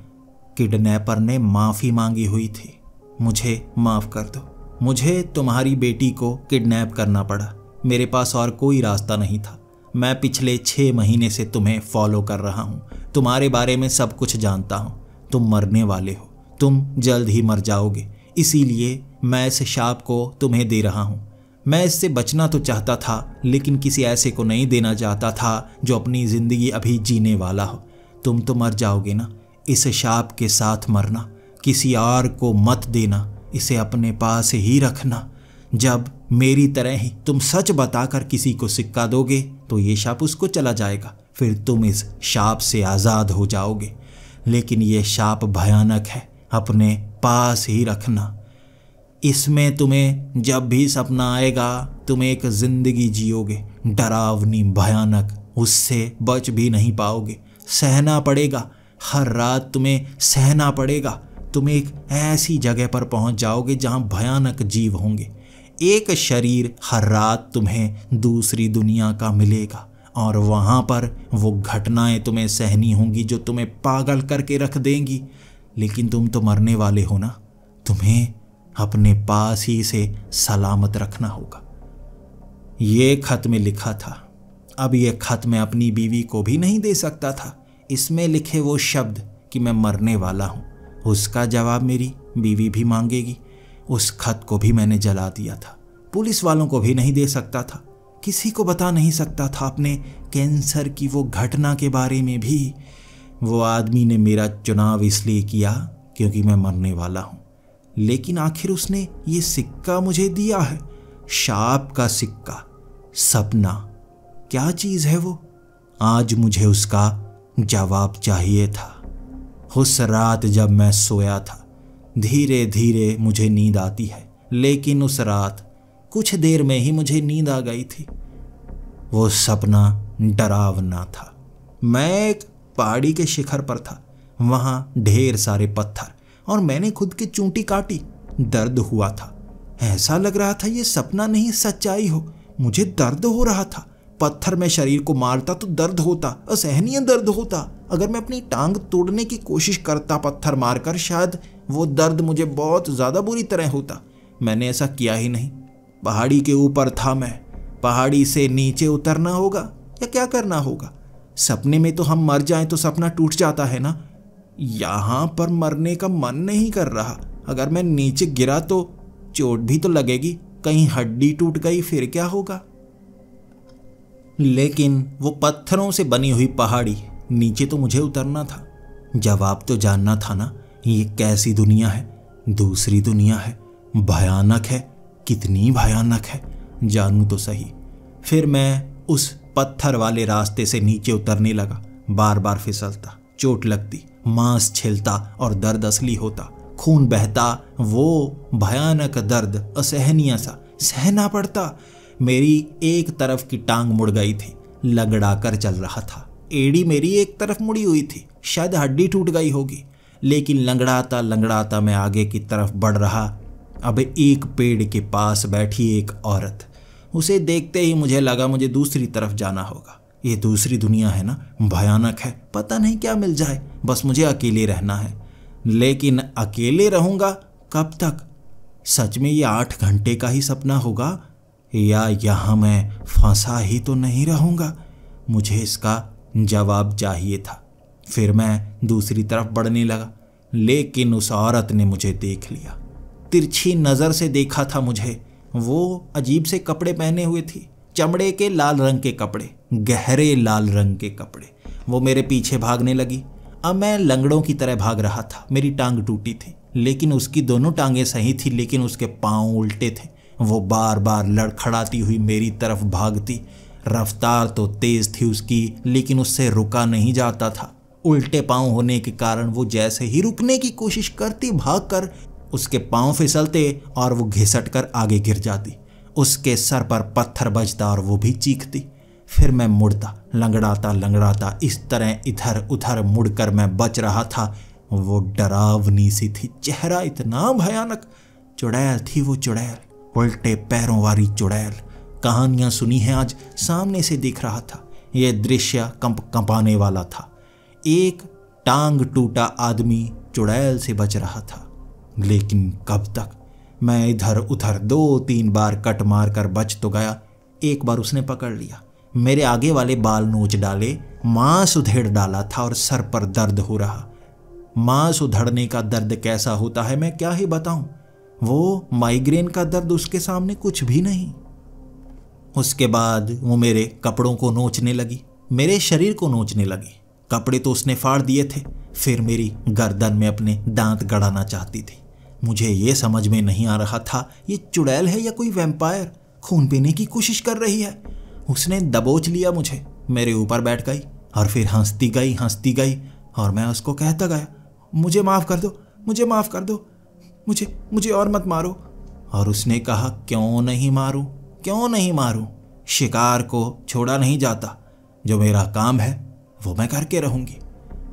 किडनैपर ने माफ़ी मांगी हुई थी। मुझे माफ़ कर दो, मुझे तुम्हारी बेटी को किडनैप करना पड़ा। मेरे पास और कोई रास्ता नहीं था। मैं पिछले 6 महीने से तुम्हें फॉलो कर रहा हूँ, तुम्हारे बारे में सब कुछ जानता हूँ। तुम मरने वाले हो, तुम जल्द ही मर जाओगे, इसीलिए मैं इस शाप को तुम्हें दे रहा हूँ। मैं इससे बचना तो चाहता था, लेकिन किसी ऐसे को नहीं देना चाहता था जो अपनी ज़िंदगी अभी जीने वाला हो। तुम तो मर जाओगे ना, इस शाप के साथ मरना, किसी और को मत देना, इसे अपने पास ही रखना। जब मेरी तरह ही तुम सच बताकर किसी को सिक्का दोगे तो ये शाप उसको चला जाएगा, फिर तुम इस शाप से आज़ाद हो जाओगे। लेकिन ये शाप भयानक है, अपने पास ही रखना। इसमें तुम्हें जब भी सपना आएगा तुम एक ज़िंदगी जियोगे, डरावनी, भयानक, उससे बच भी नहीं पाओगे, सहना पड़ेगा। हर रात तुम्हें सहना पड़ेगा। तुम एक ऐसी जगह पर पहुंच जाओगे जहां भयानक जीव होंगे। एक शरीर हर रात तुम्हें दूसरी दुनिया का मिलेगा और वहां पर वो घटनाएं तुम्हें सहनी होंगी जो तुम्हें पागल करके रख देंगी। लेकिन तुम तो मरने वाले हो ना, तुम्हें अपने पास ही से सलामत रखना होगा। ये खत में लिखा था। अब ये खत मैं अपनी बीवी को भी नहीं दे सकता था। इसमें लिखे वो शब्द कि मैं मरने वाला हूँ, उसका जवाब मेरी बीवी भी मांगेगी। उस खत को भी मैंने जला दिया था। पुलिस वालों को भी नहीं दे सकता था, किसी को बता नहीं सकता था अपने कैंसर की वो घटना के बारे में भी। वो आदमी ने मेरा चुनाव इसलिए किया क्योंकि मैं मरने वाला हूँ। लेकिन आखिर उसने ये सिक्का मुझे दिया है, शाप का सिक्का, सपना। क्या चीज़ है वो? आज मुझे उसका जवाब चाहिए था। उस रात जब मैं सोया था, धीरे धीरे मुझे नींद आती है, लेकिन उस रात कुछ देर में ही मुझे नींद आ गई थी। वो सपना डरावना था। मैं एक पहाड़ी के शिखर पर था, वहाँ ढेर सारे पत्थर, और मैंने खुद की चूंटी काटी। दर्द हुआ था, ऐसा लग रहा था ये सपना नहीं सच्चाई हो। मुझे दर्द हो रहा था। पत्थर में शरीर को मारता तो दर्द होता, असहनीय दर्द होता। अगर मैं अपनी टांग तोड़ने की कोशिश करता पत्थर मारकर, शायद वो दर्द मुझे बहुत ज़्यादा बुरी तरह होता। मैंने ऐसा किया ही नहीं। पहाड़ी के ऊपर था मैं, पहाड़ी से नीचे उतरना होगा या क्या करना होगा? सपने में तो हम मर जाएं तो सपना टूट जाता है ना। यहाँ पर मरने का मन नहीं कर रहा। अगर मैं नीचे गिरा तो चोट भी तो लगेगी, कहीं हड्डी टूट गई फिर क्या होगा? लेकिन वो पत्थरों से बनी हुई पहाड़ी, नीचे तो मुझे उतरना था। जवाब तो जानना था ना, ये कैसी दुनिया है? दूसरी दुनिया है, भयानक है। कितनी भयानक है, जानूं तो सही। फिर मैं उस पत्थर वाले रास्ते से नीचे उतरने लगा। बार बार फिसलता, चोट लगती, मांस छिलता और दर्द असली होता, खून बहता। वो भयानक दर्द असहनीय सा सहना पड़ता। मेरी एक तरफ की टांग मुड़ गई थी, लगड़ा कर चल रहा था। एड़ी मेरी एक तरफ मुड़ी हुई थी, शायद हड्डी टूट गई होगी। लेकिन लंगड़ाता लंगड़ाता मैं आगे की तरफ बढ़ रहा। अब एक पेड़ के पास बैठी एक औरत, उसे देखते ही मुझे लगा मुझे दूसरी तरफ जाना होगा। ये दूसरी दुनिया है ना, भयानक है। पता नहीं क्या मिल जाए, बस मुझे अकेले रहना है। लेकिन अकेले रहूँगा कब तक? सच में ये 8 घंटे का ही सपना होगा या यहाँ मैं फंसा ही तो नहीं रहूँगा? मुझे इसका जवाब चाहिए था। फिर मैं दूसरी तरफ बढ़ने लगा, लेकिन उस औरत ने मुझे देख लिया। तिरछी नज़र से देखा था मुझे। वो अजीब से कपड़े पहने हुए थी, चमड़े के लाल रंग के कपड़े, गहरे लाल रंग के कपड़े। वो मेरे पीछे भागने लगी। अब मैं लंगड़ों की तरह भाग रहा था। मेरी टांग टूटी थी, लेकिन उसकी दोनों टांगें सही थी, लेकिन उसके पाँव उल्टे थे। वो बार बार लड़खड़ाती हुई मेरी तरफ भागती। रफ्तार तो तेज थी उसकी, लेकिन उससे रुका नहीं जाता था। उल्टे पाँव होने के कारण वो जैसे ही रुकने की कोशिश करती, भागकर उसके पाँव फिसलते और वो घिसट कर आगे गिर जाती। उसके सर पर पत्थर बजता और वो भी चीखती। फिर मैं मुड़ता, लंगड़ाता लंगड़ाता इस तरह इधर उधर मुड़कर मैं बच रहा था। वो डरावनी सी थी, चेहरा इतना भयानक। चुड़ैल थी वो, चुड़ैल, उल्टे पैरों वाली चुड़ैल, कहानियां सुनी हैं आज सामने से देख रहा था। यह दृश्य कंपाने वाला था। एक टांग टूटा आदमी चुड़ैल से बच रहा था, लेकिन कब तक? मैं इधर उधर 2-3 बार कट मार कर बच तो गया। एक बार उसने पकड़ लिया, मेरे आगे वाले बाल नोच डाले, मांस उधेड़ डाला था और सर पर दर्द हो रहा। मांस उधड़ने का दर्द कैसा होता है मैं क्या ही बताऊं। वो माइग्रेन का दर्द उसके सामने कुछ भी नहीं। उसके बाद वो मेरे कपड़ों को नोचने लगी, मेरे शरीर को नोचने लगी। कपड़े तो उसने फाड़ दिए थे, फिर मेरी गर्दन में अपने दांत गड़ाना चाहती थी। मुझे ये समझ में नहीं आ रहा था ये चुड़ैल है या कोई वैम्पायर। खून पीने की कोशिश कर रही है। उसने दबोच लिया मुझे, मेरे ऊपर बैठ गई और फिर हंसती गई और मैं उसको कहता गया, मुझे माफ़ कर दो, मुझे माफ़ कर दो, मुझे और मत मारो। और उसने कहा, क्यों नहीं मारूं? शिकार को छोड़ा नहीं जाता। जो मेरा काम है वो मैं करके रहूंगी।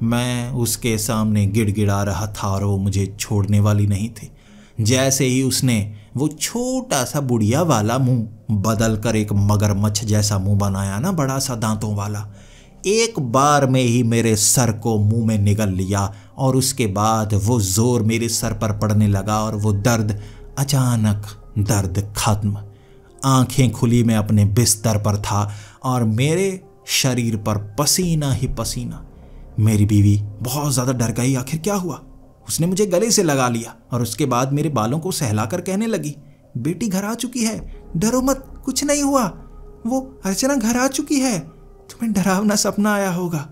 मैं उसके सामने गिड़गिड़ा रहा था और वो मुझे छोड़ने वाली नहीं थी। जैसे ही उसने वो छोटा सा बुढ़िया वाला मुंह बदल कर एक मगरमच्छ जैसा मुंह बनाया ना, बड़ा सा दांतों वाला, एक बार में ही मेरे सर को मुंह में निगल लिया और उसके बाद वो जोर मेरे सर पर पड़ने लगा और वो दर्द अचानक खत्म। आंखें खुली, मैं अपने बिस्तर पर था और मेरे शरीर पर पसीना ही पसीना। मेरी बीवी बहुत ज़्यादा डर गई। आखिर क्या हुआ? उसने मुझे गले से लगा लिया और उसके बाद मेरे बालों को सहलाकर कहने लगी, बेटी घर आ चुकी है, डरो मत, कुछ नहीं हुआ। वो अर्चना घर आ चुकी है, तुम्हें डरावना सपना आया होगा।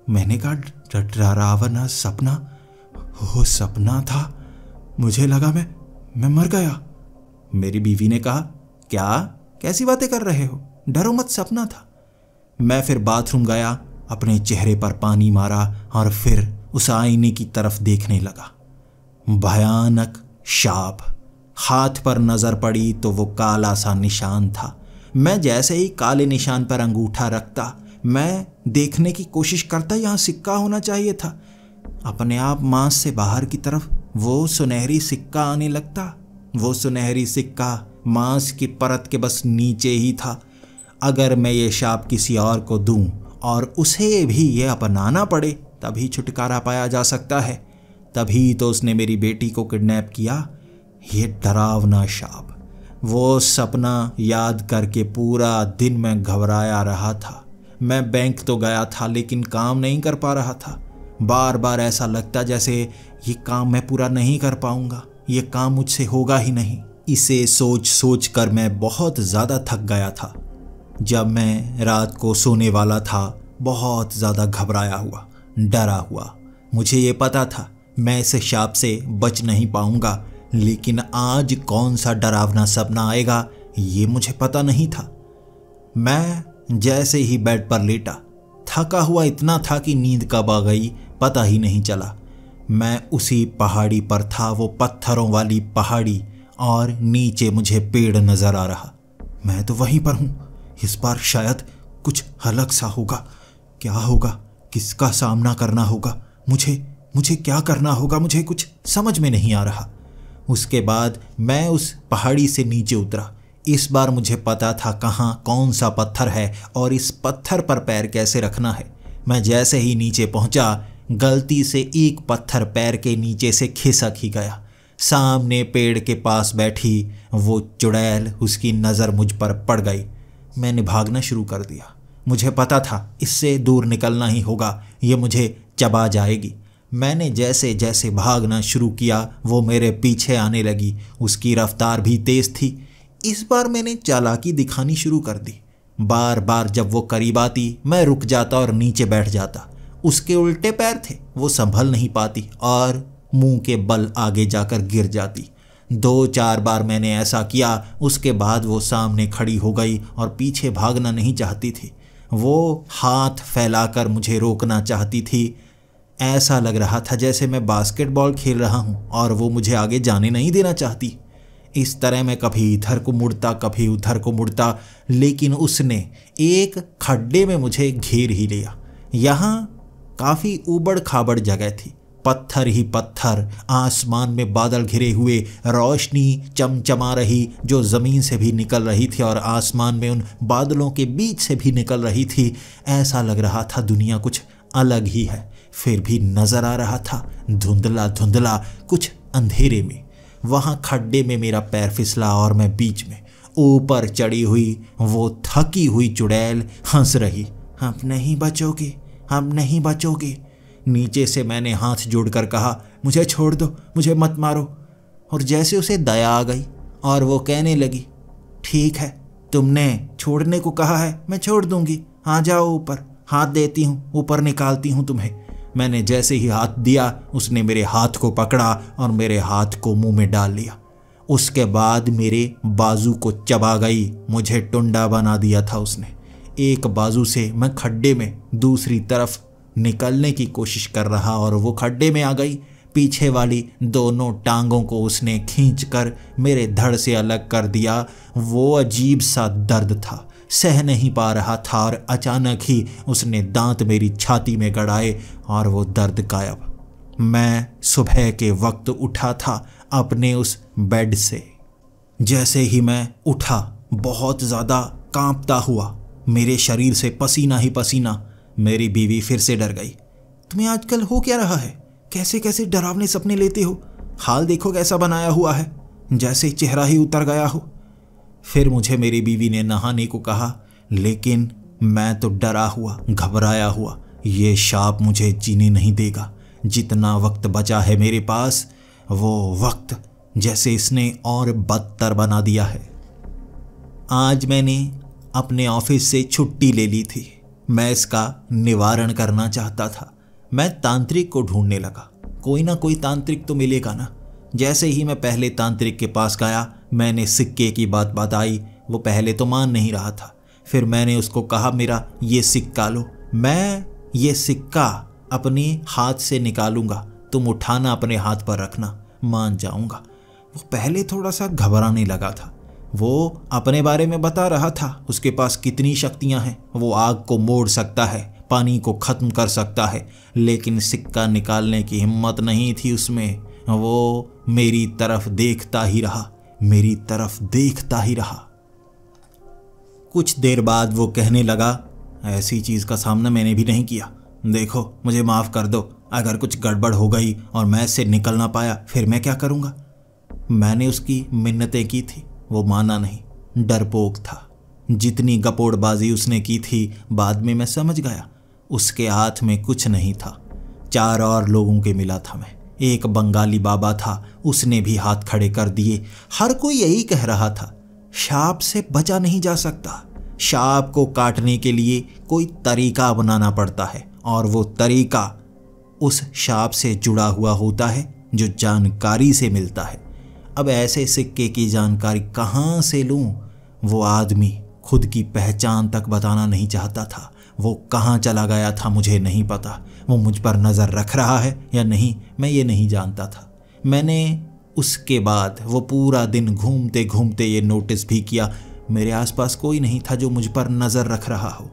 मैंने कहा, डरावना सपना? वो सपना था, मुझे लगा मैं मर गया। मेरी बीवी ने कहा, क्या कैसी बातें कर रहे हो? डरो मत, सपना था। मैं फिर बाथरूम गया, अपने चेहरे पर पानी मारा और फिर उस आईने की तरफ देखने लगा। भयानक शाप। हाथ पर नजर पड़ी तो वो काला सा निशान था। मैं जैसे ही काले निशान पर अंगूठा रखता, मैं देखने की कोशिश करता, यहाँ सिक्का होना चाहिए था। अपने आप मांस से बाहर की तरफ वो सुनहरी सिक्का आने लगता। वो सुनहरी सिक्का मांस की परत के बस नीचे ही था। अगर मैं ये शाप किसी और को दूं और उसे भी ये अपनाना पड़े तभी छुटकारा पाया जा सकता है। तभी तो उसने मेरी बेटी को किडनैप किया। ये डरावना शाप, वो सपना याद करके पूरा दिन मैं घबराया रहा था। मैं बैंक तो गया था लेकिन काम नहीं कर पा रहा था। बार बार ऐसा लगता जैसे ये काम मैं पूरा नहीं कर पाऊंगा, ये काम मुझसे होगा ही नहीं। इसे सोच सोच कर मैं बहुत ज़्यादा थक गया था। जब मैं रात को सोने वाला था, बहुत ज़्यादा घबराया हुआ, डरा हुआ। मुझे ये पता था मैं इस शाप से बच नहीं पाऊंगा, लेकिन आज कौन सा डरावना सपना आएगा ये मुझे पता नहीं था। मैं जैसे ही बेड पर लेटा, थका हुआ इतना था कि नींद कब आ गई पता ही नहीं चला। मैं उसी पहाड़ी पर था, वो पत्थरों वाली पहाड़ी, और नीचे मुझे पेड़ नजर आ रहा। मैं तो वहीं पर हूँ। इस बार शायद कुछ अलग सा होगा। क्या होगा? किसका सामना करना होगा? मुझे क्या करना होगा? मुझे कुछ समझ में नहीं आ रहा। उसके बाद मैं उस पहाड़ी से नीचे उतरा। इस बार मुझे पता था कहाँ कौन सा पत्थर है और इस पत्थर पर पैर कैसे रखना है। मैं जैसे ही नीचे पहुंचा, गलती से एक पत्थर पैर के नीचे से खिसक ही गया। सामने पेड़ के पास बैठी वो चुड़ैल, उसकी नज़र मुझ पर पड़ गई। मैंने भागना शुरू कर दिया। मुझे पता था इससे दूर निकलना ही होगा, ये मुझे चबा जाएगी। मैंने जैसे जैसे भागना शुरू किया वो मेरे पीछे आने लगी। उसकी रफ्तार भी तेज़ थी। इस बार मैंने चालाकी दिखानी शुरू कर दी। बार बार जब वो करीब आती, मैं रुक जाता और नीचे बैठ जाता। उसके उल्टे पैर थे, वो संभल नहीं पाती और मुंह के बल आगे जाकर गिर जाती। 2-4 बार मैंने ऐसा किया। उसके बाद वो सामने खड़ी हो गई और पीछे भागना नहीं चाहती थी। वो हाथ फैलाकर मुझे रोकना चाहती थी। ऐसा लग रहा था जैसे मैं बास्केटबॉल खेल रहा हूँ और वो मुझे आगे जाने नहीं देना चाहती। इस तरह मैं कभी इधर को मुड़ता, कभी उधर को मुड़ता, लेकिन उसने एक खड्डे में मुझे घेर ही लिया। यहाँ काफ़ी ऊबड़ खाबड़ जगह थी, पत्थर ही पत्थर, आसमान में बादल घिरे हुए, रोशनी चमचमा रही जो ज़मीन से भी निकल रही थी और आसमान में उन बादलों के बीच से भी निकल रही थी। ऐसा लग रहा था दुनिया कुछ अलग ही है। फिर भी नज़र आ रहा था धुंधला धुंधला कुछ अंधेरे में। वहाँ खड्डे में मेरा पैर फिसला और मैं बीच में। ऊपर चढ़ी हुई वो थकी हुई चुड़ैल हंस रही। अब नहीं बचोगे, अब नहीं बचोगे। नीचे से मैंने हाथ जोड़कर कहा, मुझे छोड़ दो, मुझे मत मारो। और जैसे उसे दया आ गई और वो कहने लगी, ठीक है, तुमने छोड़ने को कहा है, मैं छोड़ दूंगी, आ जाओ ऊपर, हाथ देती हूँ, ऊपर निकालती हूँ तुम्हें। मैंने जैसे ही हाथ दिया उसने मेरे हाथ को पकड़ा और मेरे हाथ को मुंह में डाल लिया। उसके बाद मेरे बाजू को चबा गई, मुझे टुंडा बना दिया था उसने। एक बाजू से मैं खड्डे में दूसरी तरफ निकलने की कोशिश कर रहा और वो खड्डे में आ गई। पीछे वाली दोनों टांगों को उसने खींचकर मेरे धड़ से अलग कर दिया। वो अजीब सा दर्द था, सह नहीं पा रहा था और अचानक ही उसने दांत मेरी छाती में गड़ाए और वो दर्द गायब। मैं सुबह के वक्त उठा था अपने उस बेड से। जैसे ही मैं उठा बहुत ज़्यादा कांपता हुआ, मेरे शरीर से पसीना ही पसीना, मेरी बीवी फिर से डर गई। तुम्हें आजकल हो क्या रहा है? कैसे कैसे डरावने सपने लेते हो? हाल देखो कैसा बनाया हुआ है, जैसे चेहरा ही उतर गया हो। फिर मुझे मेरी बीवी ने नहाने को कहा, लेकिन मैं तो डरा हुआ, घबराया हुआ। ये शाप मुझे जीने नहीं देगा। जितना वक्त बचा है मेरे पास, वो वक्त जैसे इसने और बदतर बना दिया है। आज मैंने अपने ऑफिस से छुट्टी ले ली थी। मैं इसका निवारण करना चाहता था। मैं तांत्रिक को ढूंढने लगा। कोई ना कोई तांत्रिक तो मिलेगा ना। जैसे ही मैं पहले तांत्रिक के पास गया, मैंने सिक्के की बात बताई। वो पहले तो मान नहीं रहा था। फिर मैंने उसको कहा, मेरा ये सिक्का लो, मैं ये सिक्का अपने हाथ से निकालूंगा, तुम उठाना, अपने हाथ पर रखना, मान जाऊंगा। वो पहले थोड़ा सा घबराने लगा था। वो अपने बारे में बता रहा था, उसके पास कितनी शक्तियां हैं। वो आग को मोड़ सकता है, पानी को ख़त्म कर सकता है, लेकिन सिक्का निकालने की हिम्मत नहीं थी उसमें। वो मेरी तरफ देखता ही रहा, मेरी तरफ देखता ही रहा। कुछ देर बाद वो कहने लगा, ऐसी चीज़ का सामना मैंने भी नहीं किया। देखो, मुझे माफ़ कर दो। अगर कुछ गड़बड़ हो गई और मैं इससे निकल ना पाया, फिर मैं क्या करूँगा? मैंने उसकी मिन्नतें की थी, वो माना नहीं, डरपोक था। जितनी गपोड़बाजी उसने की थी, बाद में मैं समझ गया उसके हाथ में कुछ नहीं था। 4 और लोगों के मिला था मैं। एक बंगाली बाबा था, उसने भी हाथ खड़े कर दिए। हर कोई यही कह रहा था, शाप से बचा नहीं जा सकता। शाप को काटने के लिए कोई तरीका बनाना पड़ता है और वो तरीका उस शाप से जुड़ा हुआ होता है जो जानकारी से मिलता है। अब ऐसे सिक्के की जानकारी कहाँ से लूँ? वो आदमी खुद की पहचान तक बताना नहीं चाहता था। वो कहाँ चला गया था मुझे नहीं पता। वो मुझ पर नज़र रख रहा है या नहीं, मैं ये नहीं जानता था। मैंने उसके बाद वो पूरा दिन घूमते घूमते ये नोटिस भी किया, मेरे आसपास कोई नहीं था जो मुझ पर नज़र रख रहा हो।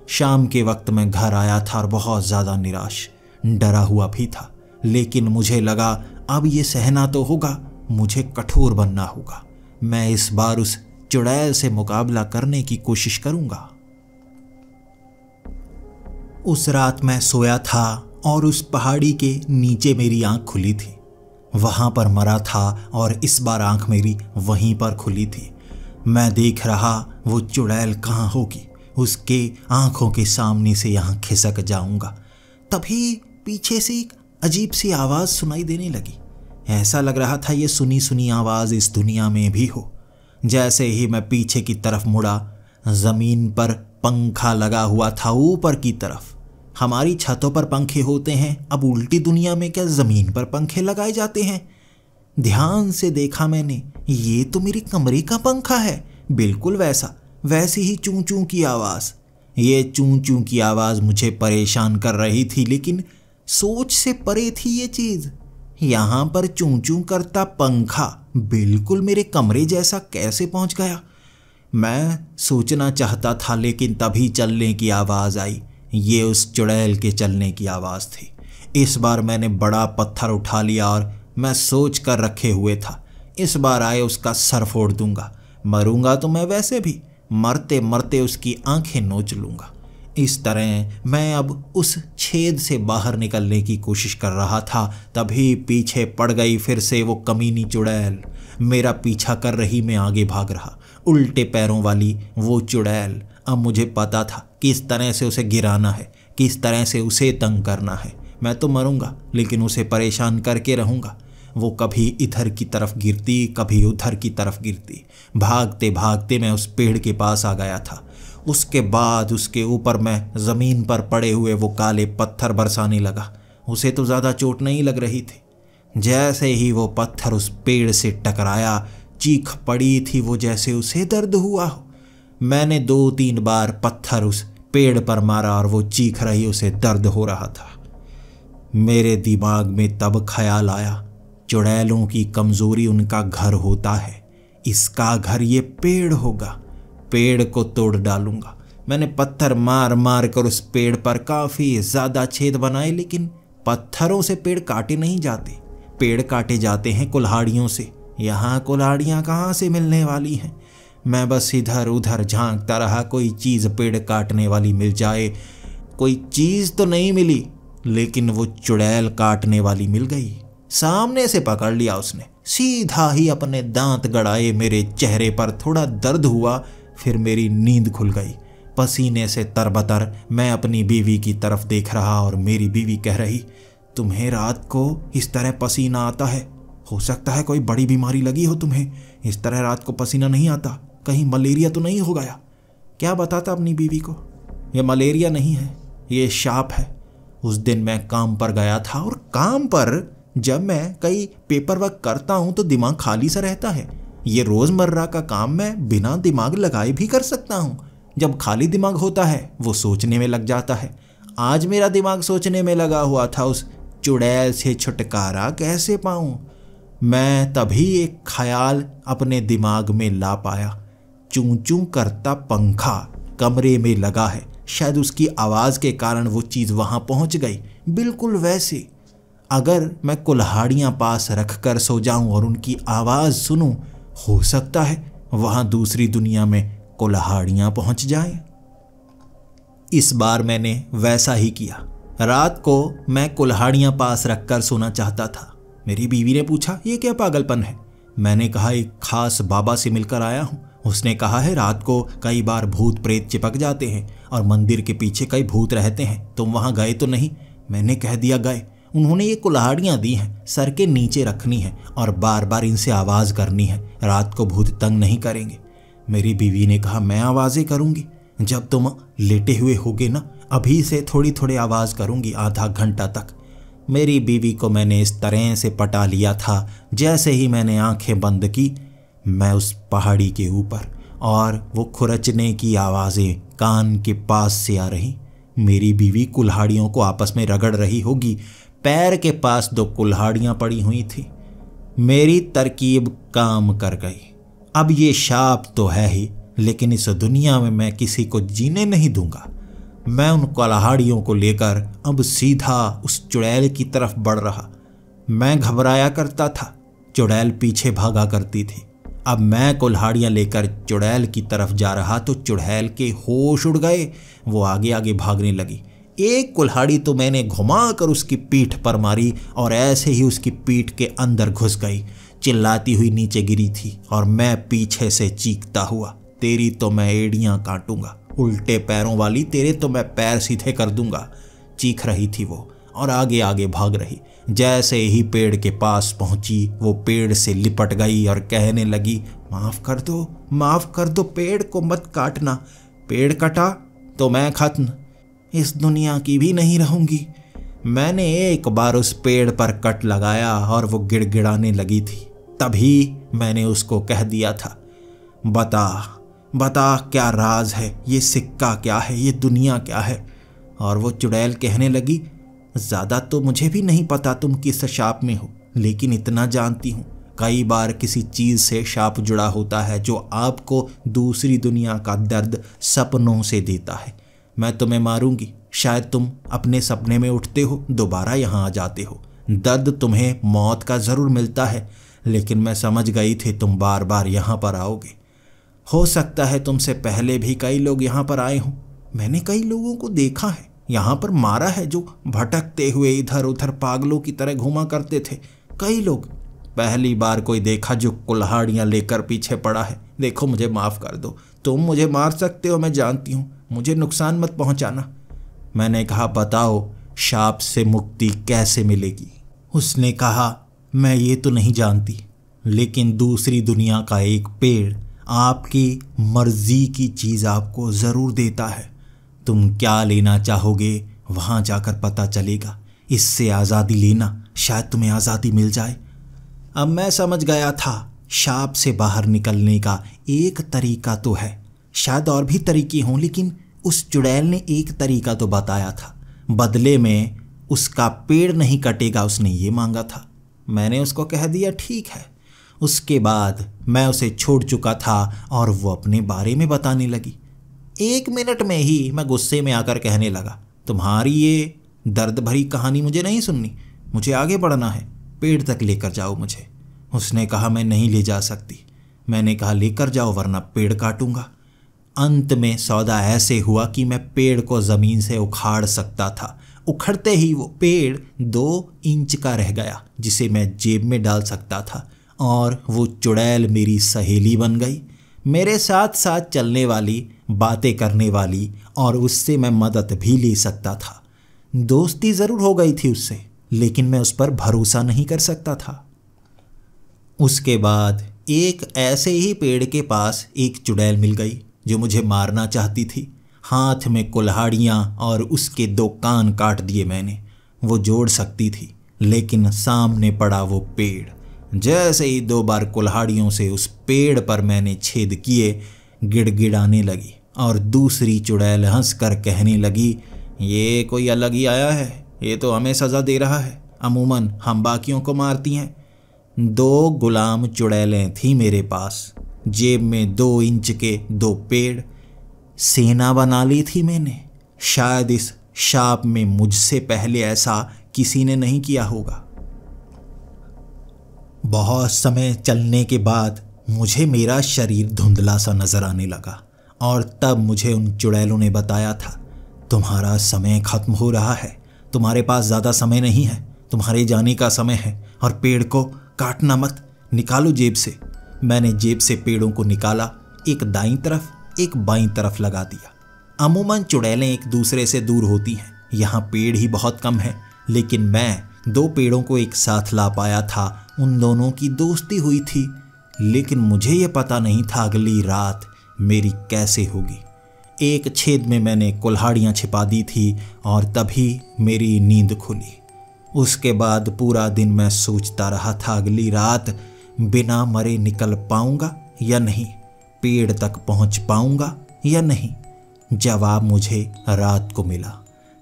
शाम के वक्त मैं घर आया था और बहुत ज़्यादा निराश, डरा हुआ भी था। लेकिन मुझे लगा अब ये सहना तो होगा, मुझे कठोर बनना होगा। मैं इस बार उस चुड़ैल से मुकाबला करने की कोशिश करूंगा। उस रात मैं सोया था और उस पहाड़ी के नीचे मेरी आंख खुली थी। वहां पर मरा था और इस बार आंख मेरी वहीं पर खुली थी। मैं देख रहा वो चुड़ैल कहाँ होगी। उसके आंखों के सामने से यहाँ खिसक जाऊंगा। तभी पीछे से एक अजीब सी आवाज़ सुनाई देने लगी। ऐसा लग रहा था ये सुनी सुनी आवाज़ इस दुनिया में भी हो। जैसे ही मैं पीछे की तरफ मुड़ा, ज़मीन पर पंखा लगा हुआ था ऊपर की तरफ। हमारी छतों पर पंखे होते हैं, अब उल्टी दुनिया में क्या ज़मीन पर पंखे लगाए जाते हैं? ध्यान से देखा मैंने, ये तो मेरे कमरे का पंखा है, बिल्कुल वैसा। वैसी ही चूं चूं की आवाज़। ये चूं चूं की आवाज़ मुझे परेशान कर रही थी, लेकिन सोच से परे थी ये चीज़। यहाँ पर चूं चूं करता पंखा बिल्कुल मेरे कमरे जैसा कैसे पहुँच गया? मैं सोचना चाहता था, लेकिन तभी चलने की आवाज़ आई। ये उस चुड़ैल के चलने की आवाज़ थी। इस बार मैंने बड़ा पत्थर उठा लिया और मैं सोच कर रखे हुए था, इस बार आए उसका सर फोड़ दूंगा। मरूंगा तो मैं वैसे भी, मरते मरते उसकी आंखें नोच लूंगा। इस तरह मैं अब उस छेद से बाहर निकलने की कोशिश कर रहा था, तभी पीछे पड़ गई फिर से वो कमीनी चुड़ैल। मेरा पीछा कर रही, मैं आगे भाग रहा, उल्टे पैरों वाली वो चुड़ैल। अब मुझे पता था किस तरह से उसे गिराना है, किस तरह से उसे तंग करना है। मैं तो मरूंगा लेकिन उसे परेशान करके रहूंगा। वो कभी इधर की तरफ गिरती, कभी उधर की तरफ गिरती। भागते भागते मैं उस पेड़ के पास आ गया था। उसके बाद उसके ऊपर मैं ज़मीन पर पड़े हुए वो काले पत्थर बरसाने लगा। उसे तो ज़्यादा चोट नहीं लग रही थी। जैसे ही वो पत्थर उस पेड़ से टकराया, चीख पड़ी थी वो जैसे उसे दर्द हुआ हो। मैंने 2-3 बार पत्थर उस पेड़ पर मारा और वो चीख रही, उसे दर्द हो रहा था। मेरे दिमाग में तब ख्याल आया, चुड़ैलों की कमज़ोरी उनका घर होता है, इसका घर ये पेड़ होगा। पेड़ को तोड़ डालूंगा। मैंने पत्थर मार मार कर उस पेड़ पर काफ़ी ज़्यादा छेद बनाए, लेकिन पत्थरों से पेड़ काटे नहीं जाते। पेड़ काटे जाते हैं कुल्हाड़ियों से। यहाँ कुल्हाड़ियाँ कहाँ से मिलने वाली हैं। मैं बस इधर उधर झांकता रहा, कोई चीज़ पेड़ काटने वाली मिल जाए। कोई चीज़ तो नहीं मिली, लेकिन वो चुड़ैल काटने वाली मिल गई। सामने से पकड़ लिया उसने, सीधा ही अपने दांत गड़ाए। मेरे चेहरे पर थोड़ा दर्द हुआ, फिर मेरी नींद खुल गई। पसीने से तरबतर मैं अपनी बीवी की तरफ देख रहा और मेरी बीवी कह रही, तुम्हें रात को इस तरह पसीना आता है? हो सकता है कोई बड़ी बीमारी लगी हो तुम्हें, इस तरह रात को पसीना नहीं आता। कहीं मलेरिया तो नहीं हो गया? क्या बताता अपनी बीवी को, ये मलेरिया नहीं है, ये शाप है। उस दिन मैं काम पर गया था और काम पर जब मैं कई पेपर वर्क करता हूँ तो दिमाग खाली सा रहता है। ये रोज़मर्रा का काम मैं बिना दिमाग लगाए भी कर सकता हूँ। जब खाली दिमाग होता है वो सोचने में लग जाता है। आज मेरा दिमाग सोचने में लगा हुआ था, उस चुड़ैल से छुटकारा कैसे पाऊँ। मैं तभी एक ख्याल अपने दिमाग में ला पाया। चूं चूं करता पंखा कमरे में लगा है, शायद उसकी आवाज़ के कारण वो चीज़ वहाँ पहुँच गई। बिल्कुल वैसे अगर मैं कुल्हाड़ियाँ पास रख कर सो जाऊँ और उनकी आवाज़ सुनूँ, हो सकता है वहाँ दूसरी दुनिया में कुल्हाड़ियाँ पहुँच जाएं। इस बार मैंने वैसा ही किया। रात को मैं कुल्हाड़ियाँ पास रख कर सोना चाहता था। मेरी बीवी ने पूछा, ये क्या पागलपन है? मैंने कहा, एक खास बाबा से मिलकर आया हूँ। उसने कहा है रात को कई बार भूत प्रेत चिपक जाते हैं और मंदिर के पीछे कई भूत रहते हैं। तुम वहाँ गए तो नहीं? मैंने कह दिया गए। उन्होंने ये कुल्हाड़ियाँ दी हैं, सर के नीचे रखनी है और बार बार इनसे आवाज़ करनी है, रात को भूत तंग नहीं करेंगे। मेरी बीवी ने कहा, मैं आवाज़ें करूँगी? जब तुम लेटे हुए होगे ना, अभी से थोड़ी थोड़ी आवाज़ करूँगी आधा घंटा तक। मेरी बीवी को मैंने इस तरह से पटा लिया था, जैसे ही मैंने आंखें बंद की मैं उस पहाड़ी के ऊपर, और वो खुरचने की आवाज़ें कान के पास से आ रही। मेरी बीवी कुल्हाड़ियों को आपस में रगड़ रही होगी। पैर के पास 2 कुल्हाड़ियाँ पड़ी हुई थी। मेरी तरकीब काम कर गई। अब ये शाप तो है ही, लेकिन इस दुनिया में मैं किसी को जीने नहीं दूंगा। मैं उन कुल्हाड़ियों को लेकर अब सीधा उस चुड़ैल की तरफ बढ़ रहा। मैं घबराया करता था, चुड़ैल पीछे भागा करती थी। अब मैं कुल्हाड़ियाँ लेकर चुड़ैल की तरफ जा रहा तो चुड़ैल के होश उड़ गए। वो आगे आगे भागने लगी। एक कुल्हाड़ी तो मैंने घुमा कर उसकी पीठ पर मारी और ऐसे ही उसकी पीठ के अंदर घुस गई। चिल्लाती हुई नीचे गिरी थी और मैं पीछे से चीखता हुआ, तेरी तो मैं एड़ियाँ काटूंगा, उल्टे पैरों वाली, तेरे तो मैं पैर सीधे कर दूंगा। चीख रही थी वो और आगे आगे भाग रही। जैसे ही पेड़ के पास पहुंची वो पेड़ से लिपट गई और कहने लगी, माफ़ कर दो, माफ़ कर दो, पेड़ को मत काटना। पेड़ कटा तो मैं खत्म, इस दुनिया की भी नहीं रहूंगी। मैंने एक बार उस पेड़ पर कट लगाया और वो गिड़गिड़ाने लगी थी। तभी मैंने उसको कह दिया था, बता बता क्या राज है, ये सिक्का क्या है, ये दुनिया क्या है। और वो चुड़ैल कहने लगी, ज़्यादा तो मुझे भी नहीं पता तुम किस शाप में हो, लेकिन इतना जानती हूँ कई बार किसी चीज़ से शाप जुड़ा होता है जो आपको दूसरी दुनिया का दर्द सपनों से देता है। मैं तुम्हें मारूंगी, शायद तुम अपने सपने में उठते हो, दोबारा यहाँ आ जाते हो। दर्द तुम्हें मौत का ज़रूर मिलता है, लेकिन मैं समझ गई थी तुम बार बार यहाँ पर आओगे। हो सकता है तुमसे पहले भी कई लोग यहाँ पर आए हों। मैंने कई लोगों को देखा है, यहाँ पर मारा है, जो भटकते हुए इधर उधर पागलों की तरह घूमा करते थे। कई लोग। पहली बार कोई देखा जो कुल्हाड़ियाँ लेकर पीछे पड़ा है। देखो, मुझे माफ़ कर दो। तुम मुझे मार सकते हो, मैं जानती हूँ, मुझे नुकसान मत पहुँचाना। मैंने कहा, बताओ शाप से मुक्ति कैसे मिलेगी? उसने कहा, मैं ये तो नहीं जानती, लेकिन दूसरी दुनिया का एक पेड़ आपकी मर्जी की चीज़ आपको ज़रूर देता है। तुम क्या लेना चाहोगे वहाँ जाकर पता चलेगा। इससे आज़ादी लेना, शायद तुम्हें आज़ादी मिल जाए। अब मैं समझ गया था शाप से बाहर निकलने का एक तरीका तो है, शायद और भी तरीके हों, लेकिन उस चुड़ैल ने एक तरीका तो बताया था। बदले में उसका पेड़ नहीं कटेगा, उसने ये मांगा था। मैंने उसको कह दिया ठीक है। उसके बाद मैं उसे छोड़ चुका था और वो अपने बारे में बताने लगी। 1 मिनट में ही मैं गुस्से में आकर कहने लगा, तुम्हारी ये दर्द भरी कहानी मुझे नहीं सुननी, मुझे आगे बढ़ना है, पेड़ तक लेकर जाओ मुझे। उसने कहा, मैं नहीं ले जा सकती। मैंने कहा, लेकर जाओ वरना पेड़ काटूंगा। अंत में सौदा ऐसे हुआ कि मैं पेड़ को ज़मीन से उखाड़ सकता था। उखड़ते ही वो पेड़ 2 इंच का रह गया, जिसे मैं जेब में डाल सकता था, और वो चुड़ैल मेरी सहेली बन गई, मेरे साथ साथ चलने वाली, बातें करने वाली, और उससे मैं मदद भी ले सकता था। दोस्ती ज़रूर हो गई थी उससे, लेकिन मैं उस पर भरोसा नहीं कर सकता था। उसके बाद एक ऐसे ही पेड़ के पास एक चुड़ैल मिल गई जो मुझे मारना चाहती थी। हाथ में कुल्हाड़ियाँ और उसके 2 कान काट दिए मैंने। वो जोड़ सकती थी, लेकिन सामने पड़ा वो पेड़। जैसे ही 2 बार कुल्हाड़ियों से उस पेड़ पर मैंने छेद किए, गिड़गिड़ाने लगी, और दूसरी चुड़ैल हंसकर कहने लगी, ये कोई अलग ही आया है, ये तो हमें सज़ा दे रहा है, अमूमन हम बाकियों को मारती हैं। 2 गुलाम चुड़ैलें थीं मेरे पास, जेब में 2 इंच के 2 पेड़। सेना बना ली थी मैंने। शायद इस शाप में मुझसे पहले ऐसा किसी ने नहीं किया होगा। बहुत समय चलने के बाद मुझे मेरा शरीर धुंधला सा नजर आने लगा, और तब मुझे उन चुड़ैलों ने बताया था, तुम्हारा समय खत्म हो रहा है, तुम्हारे पास ज़्यादा समय नहीं है, तुम्हारे जाने का समय है, और पेड़ को काटना मत, निकालो जेब से। मैंने जेब से पेड़ों को निकाला, एक दाईं तरफ एक बाईं तरफ लगा दिया। अमूमन चुड़ैलें एक दूसरे से दूर होती हैं, यहाँ पेड़ ही बहुत कम है, लेकिन मैं 2 पेड़ों को एक साथ ला पाया था। उन दोनों की दोस्ती हुई थी, लेकिन मुझे ये पता नहीं था अगली रात मेरी कैसे होगी। एक छेद में मैंने कुल्हाड़ियाँ छिपा दी थी, और तभी मेरी नींद खुली। उसके बाद पूरा दिन मैं सोचता रहा था अगली रात बिना मरे निकल पाऊंगा या नहीं, पेड़ तक पहुंच पाऊंगा या नहीं। जवाब मुझे रात को मिला।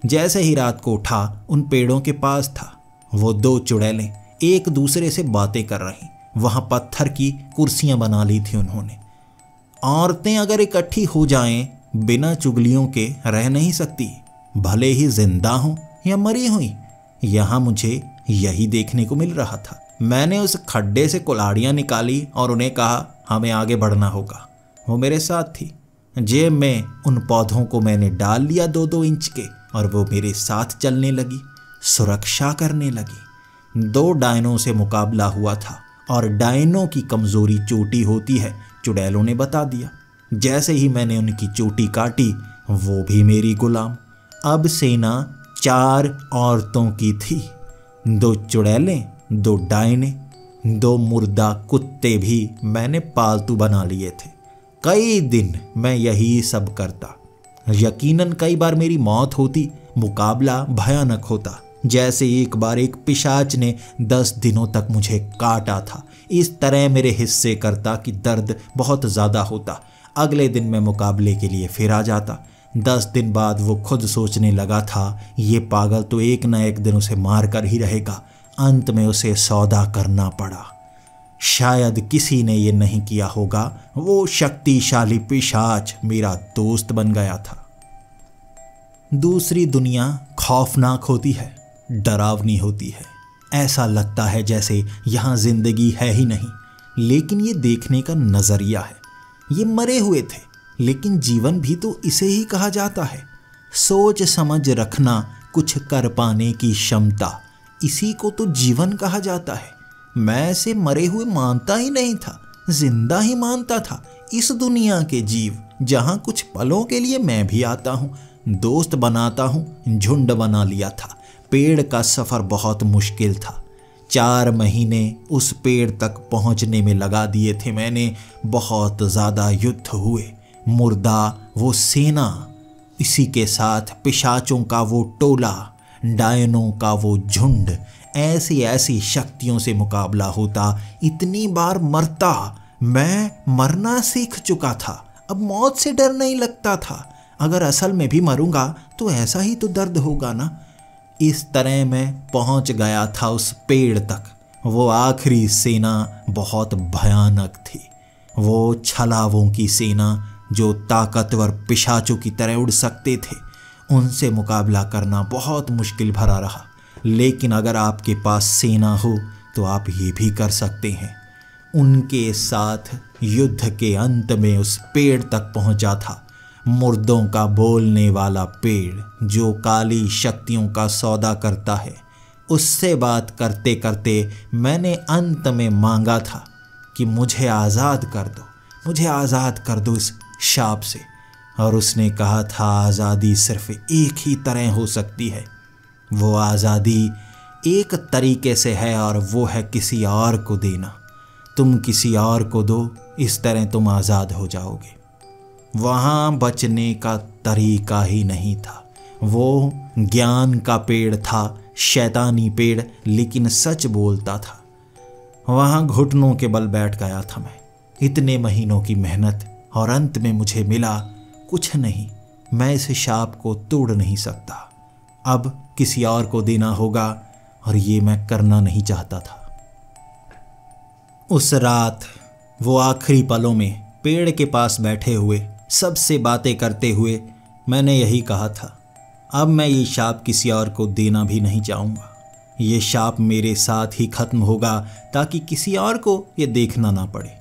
जैसे ही रात को उठा, उन पेड़ों के पास था। वो 2 चुड़ैलें एक दूसरे से बातें कर रहीं। वहां पत्थर की कुर्सियां बना ली थी उन्होंने। औरतें अगर इकट्ठी हो जाएं, बिना चुगलियों के रह नहीं सकती, भले ही जिंदा हों या मरी हुई। यहाँ मुझे यही देखने को मिल रहा था। मैंने उस खड्डे से कुल्हाड़ियाँ निकाली और उन्हें कहा, हमें आगे बढ़ना होगा। वो मेरे साथ थी। जेब में उन पौधों को मैंने डाल लिया 2-2 इंच के, और वो मेरे साथ चलने लगी, सुरक्षा करने लगी। 2 डायनों से मुकाबला हुआ था, और डायनों की कमज़ोरी चोटी होती है, चुड़ैलों ने बता दिया। जैसे ही मैंने उनकी चोटी काटी, वो भी मेरी गुलाम। अब सेना 4 औरतों की थी, 2 चुड़ैलें, 2 डायने, 2 मुर्दा कुत्ते भी मैंने पालतू बना लिए थे। कई दिन मैं यही सब करता। यकीनन कई बार मेरी मौत होती, मुकाबला भयानक होता। जैसे एक बार एक पिशाच ने 10 दिनों तक मुझे काटा था। इस तरह मेरे हिस्से करता कि दर्द बहुत ज़्यादा होता। अगले दिन मैं मुकाबले के लिए फिर आ जाता। 10 दिन बाद वो खुद सोचने लगा था, ये पागल तो एक न एक दिन उसे मार कर ही रहेगा। अंत में उसे सौदा करना पड़ा। शायद किसी ने ये नहीं किया होगा। वो शक्तिशाली पिशाच मेरा दोस्त बन गया था। दूसरी दुनिया खौफनाक होती है, डरावनी होती है। ऐसा लगता है जैसे यहाँ जिंदगी है ही नहीं। लेकिन ये देखने का नजरिया है। ये मरे हुए थे, लेकिन जीवन भी तो इसे ही कहा जाता है। सोच समझ रखना, कुछ कर पाने की क्षमता, इसी को तो जीवन कहा जाता है। मैं इसे मरे हुए मानता ही नहीं था, जिंदा ही मानता था। इस दुनिया के जीव जहाँ कुछ पलों के लिए मैं भी आता हूँ, दोस्त बनाता हूँ, झुंड बना लिया था। पेड़ का सफ़र बहुत मुश्किल था। 4 महीने उस पेड़ तक पहुँचने में लगा दिए थे मैंने। बहुत ज़्यादा युद्ध हुए, मुर्दा वो सेना, इसी के साथ पिशाचों का वो टोला, डायनों का वो झुंड। ऐसी ऐसी शक्तियों से मुकाबला होता, इतनी बार मरता। मैं मरना सीख चुका था, अब मौत से डर नहीं लगता था। अगर असल में भी मरूंगा तो ऐसा ही तो दर्द होगा ना। इस तरह मैं पहुंच गया था उस पेड़ तक। वो आखिरी सेना बहुत भयानक थी। वो छलावों की सेना जो ताकतवर पिशाचों की तरह उड़ सकते थे। उनसे मुकाबला करना बहुत मुश्किल भरा रहा। लेकिन अगर आपके पास सेना हो तो आप ये भी कर सकते हैं। उनके साथ युद्ध के अंत में उस पेड़ तक पहुंचा था। मुर्दों का बोलने वाला पेड़ जो काली शक्तियों का सौदा करता है। उससे बात करते करते मैंने अंत में मांगा था कि मुझे आज़ाद कर दो, मुझे आज़ाद कर दो इस शाप से। और उसने कहा था आज़ादी सिर्फ एक ही तरह हो सकती है। वो आज़ादी एक तरीके से है और वो है किसी और को देना। तुम किसी और को दो, इस तरह तुम आज़ाद हो जाओगे। वहाँ बचने का तरीका ही नहीं था। वो ज्ञान का पेड़ था, शैतानी पेड़, लेकिन सच बोलता था। वहाँ घुटनों के बल बैठ गया था मैं। इतने महीनों की मेहनत और अंत में मुझे मिला कुछ नहीं। मैं इस शाप को तोड़ नहीं सकता। अब किसी और को देना होगा और ये मैं करना नहीं चाहता था। उस रात वो आखिरी पलों में पेड़ के पास बैठे हुए सबसे बातें करते हुए मैंने यही कहा था, अब मैं ये शाप किसी और को देना भी नहीं चाहूँगा। ये शाप मेरे साथ ही खत्म होगा ताकि किसी और को ये देखना ना पड़े।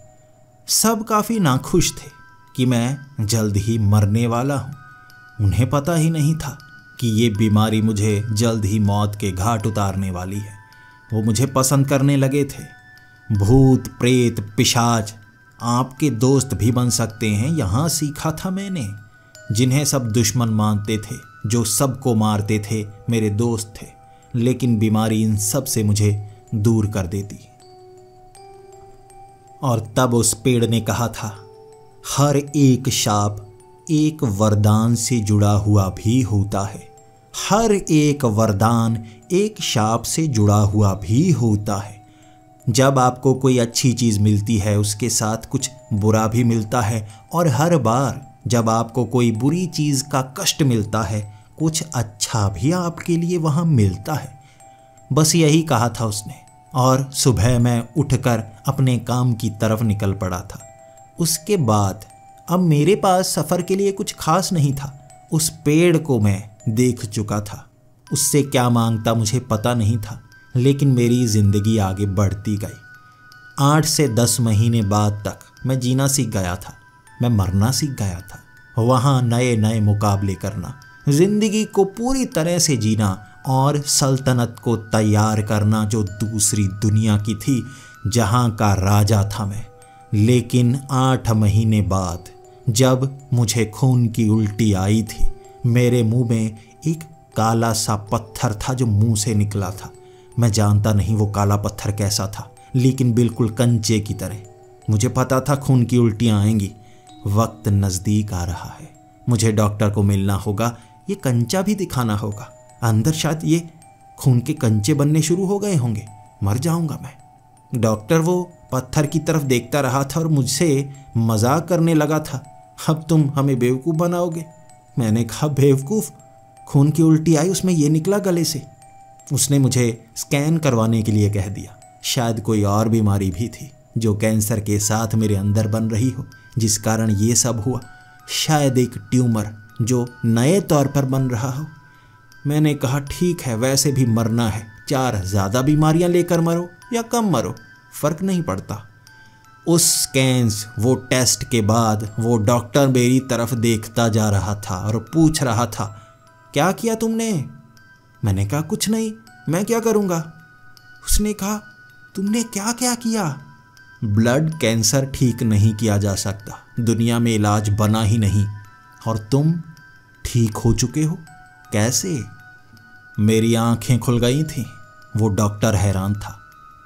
सब काफ़ी नाखुश थे कि मैं जल्द ही मरने वाला हूँ। उन्हें पता ही नहीं था कि ये बीमारी मुझे जल्द ही मौत के घाट उतारने वाली है। वो मुझे पसंद करने लगे थे। भूत प्रेत पिशाच आपके दोस्त भी बन सकते हैं, यहाँ सीखा था मैंने। जिन्हें सब दुश्मन मानते थे, जो सबको मारते थे, मेरे दोस्त थे। लेकिन बीमारी इन सब से मुझे दूर कर देती। और तब उस पेड़ ने कहा था, हर एक शाप एक वरदान से जुड़ा हुआ भी होता है। हर एक वरदान एक शाप से जुड़ा हुआ भी होता है। जब आपको कोई अच्छी चीज़ मिलती है, उसके साथ कुछ बुरा भी मिलता है। और हर बार जब आपको कोई बुरी चीज़ का कष्ट मिलता है, कुछ अच्छा भी आपके लिए वहाँ मिलता है। बस यही कहा था उसने। और सुबह मैं उठकर अपने काम की तरफ निकल पड़ा था। उसके बाद अब मेरे पास सफ़र के लिए कुछ खास नहीं था। उस पेड़ को मैं देख चुका था। उससे क्या मांगता मुझे पता नहीं था, लेकिन मेरी ज़िंदगी आगे बढ़ती गई। 8 से 10 महीने बाद तक मैं जीना सीख गया था। मैं मरना सीख गया था। वहाँ नए नए मुकाबले करना, ज़िंदगी को पूरी तरह से जीना और सल्तनत को तैयार करना जो दूसरी दुनिया की थी, जहाँ का राजा था मैं। लेकिन 8 महीने बाद जब मुझे खून की उल्टी आई थी, मेरे मुंह में एक काला सा पत्थर था जो मुंह से निकला था। मैं जानता नहीं वो काला पत्थर कैसा था, लेकिन बिल्कुल कंचे की तरह। मुझे पता था खून की उल्टियाँ आएंगी। वक्त नज़दीक आ रहा है, मुझे डॉक्टर को मिलना होगा, ये कंचा भी दिखाना होगा। अंदर शायद ये खून के कंचे बनने शुरू हो गए होंगे, मर जाऊंगा मैं। डॉक्टर वो पत्थर की तरफ देखता रहा था और मुझसे मजाक करने लगा था, अब तुम हमें बेवकूफ़ बनाओगे। मैंने कहा बेवकूफ़? खून की उल्टी आई, उसमें ये निकला गले से। उसने मुझे स्कैन करवाने के लिए कह दिया। शायद कोई और बीमारी भी थी जो कैंसर के साथ मेरे अंदर बन रही हो, जिस कारण ये सब हुआ। शायद एक ट्यूमर जो नए तौर पर बन रहा हो। मैंने कहा ठीक है, वैसे भी मरना है, 4 ज़्यादा बीमारियां लेकर मरो या कम मरो, फ़र्क नहीं पड़ता। उस स्कैन्स, वो टेस्ट के बाद वो डॉक्टर मेरी तरफ देखता जा रहा था और पूछ रहा था, क्या किया तुमने? मैंने कहा कुछ नहीं, मैं क्या करूँगा। उसने कहा तुमने क्या क्या किया? ब्लड कैंसर ठीक नहीं किया जा सकता, दुनिया में इलाज बना ही नहीं, और तुम ठीक हो चुके हो, कैसे? मेरी आंखें खुल गई थीं। वो डॉक्टर हैरान था।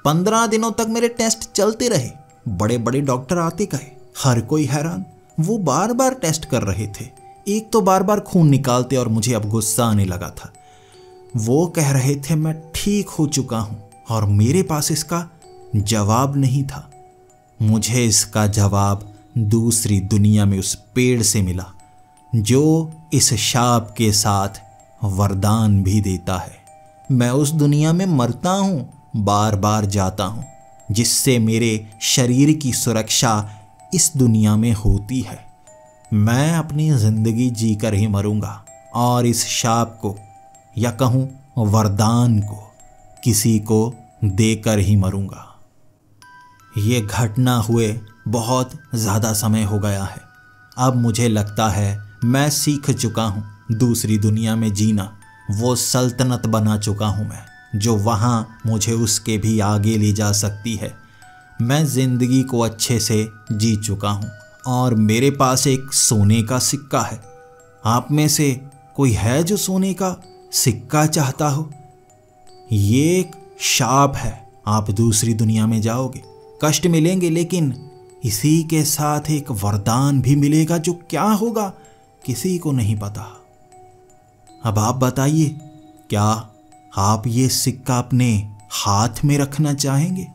15 दिनों तक मेरे टेस्ट चलते रहे, बड़े बड़े डॉक्टर आते गए, हर कोई हैरान। वो बार बार टेस्ट कर रहे थे, एक तो बार बार खून निकालते और मुझे अब गुस्सा आने लगा था। वो कह रहे थे मैं ठीक हो चुका हूं और मेरे पास इसका जवाब नहीं था। मुझे इसका जवाब दूसरी दुनिया में उस पेड़ से मिला जो इस शाप के साथ वरदान भी देता है। मैं उस दुनिया में मरता हूं, बार बार जाता हूं, जिससे मेरे शरीर की सुरक्षा इस दुनिया में होती है। मैं अपनी जिंदगी जीकर ही मरूंगा और इस शाप को, या कहूं वरदान को, किसी को देकर ही मरूंगा। ये घटना हुए बहुत ज़्यादा समय हो गया है। अब मुझे लगता है मैं सीख चुका हूँ दूसरी दुनिया में जीना। वो सल्तनत बना चुका हूँ मैं, जो वहाँ मुझे उसके भी आगे ले जा सकती है। मैं ज़िंदगी को अच्छे से जी चुका हूँ और मेरे पास एक सोने का सिक्का है। आप में से कोई है जो सोने का सिक्का चाहता हो? ये एक शाप है, आप दूसरी दुनिया में जाओगे, कष्ट मिलेंगे, लेकिन इसी के साथ एक वरदान भी मिलेगा जो क्या होगा किसी को नहीं पता। अब आप बताइए, क्या आप ये सिक्का अपने हाथ में रखना चाहेंगे?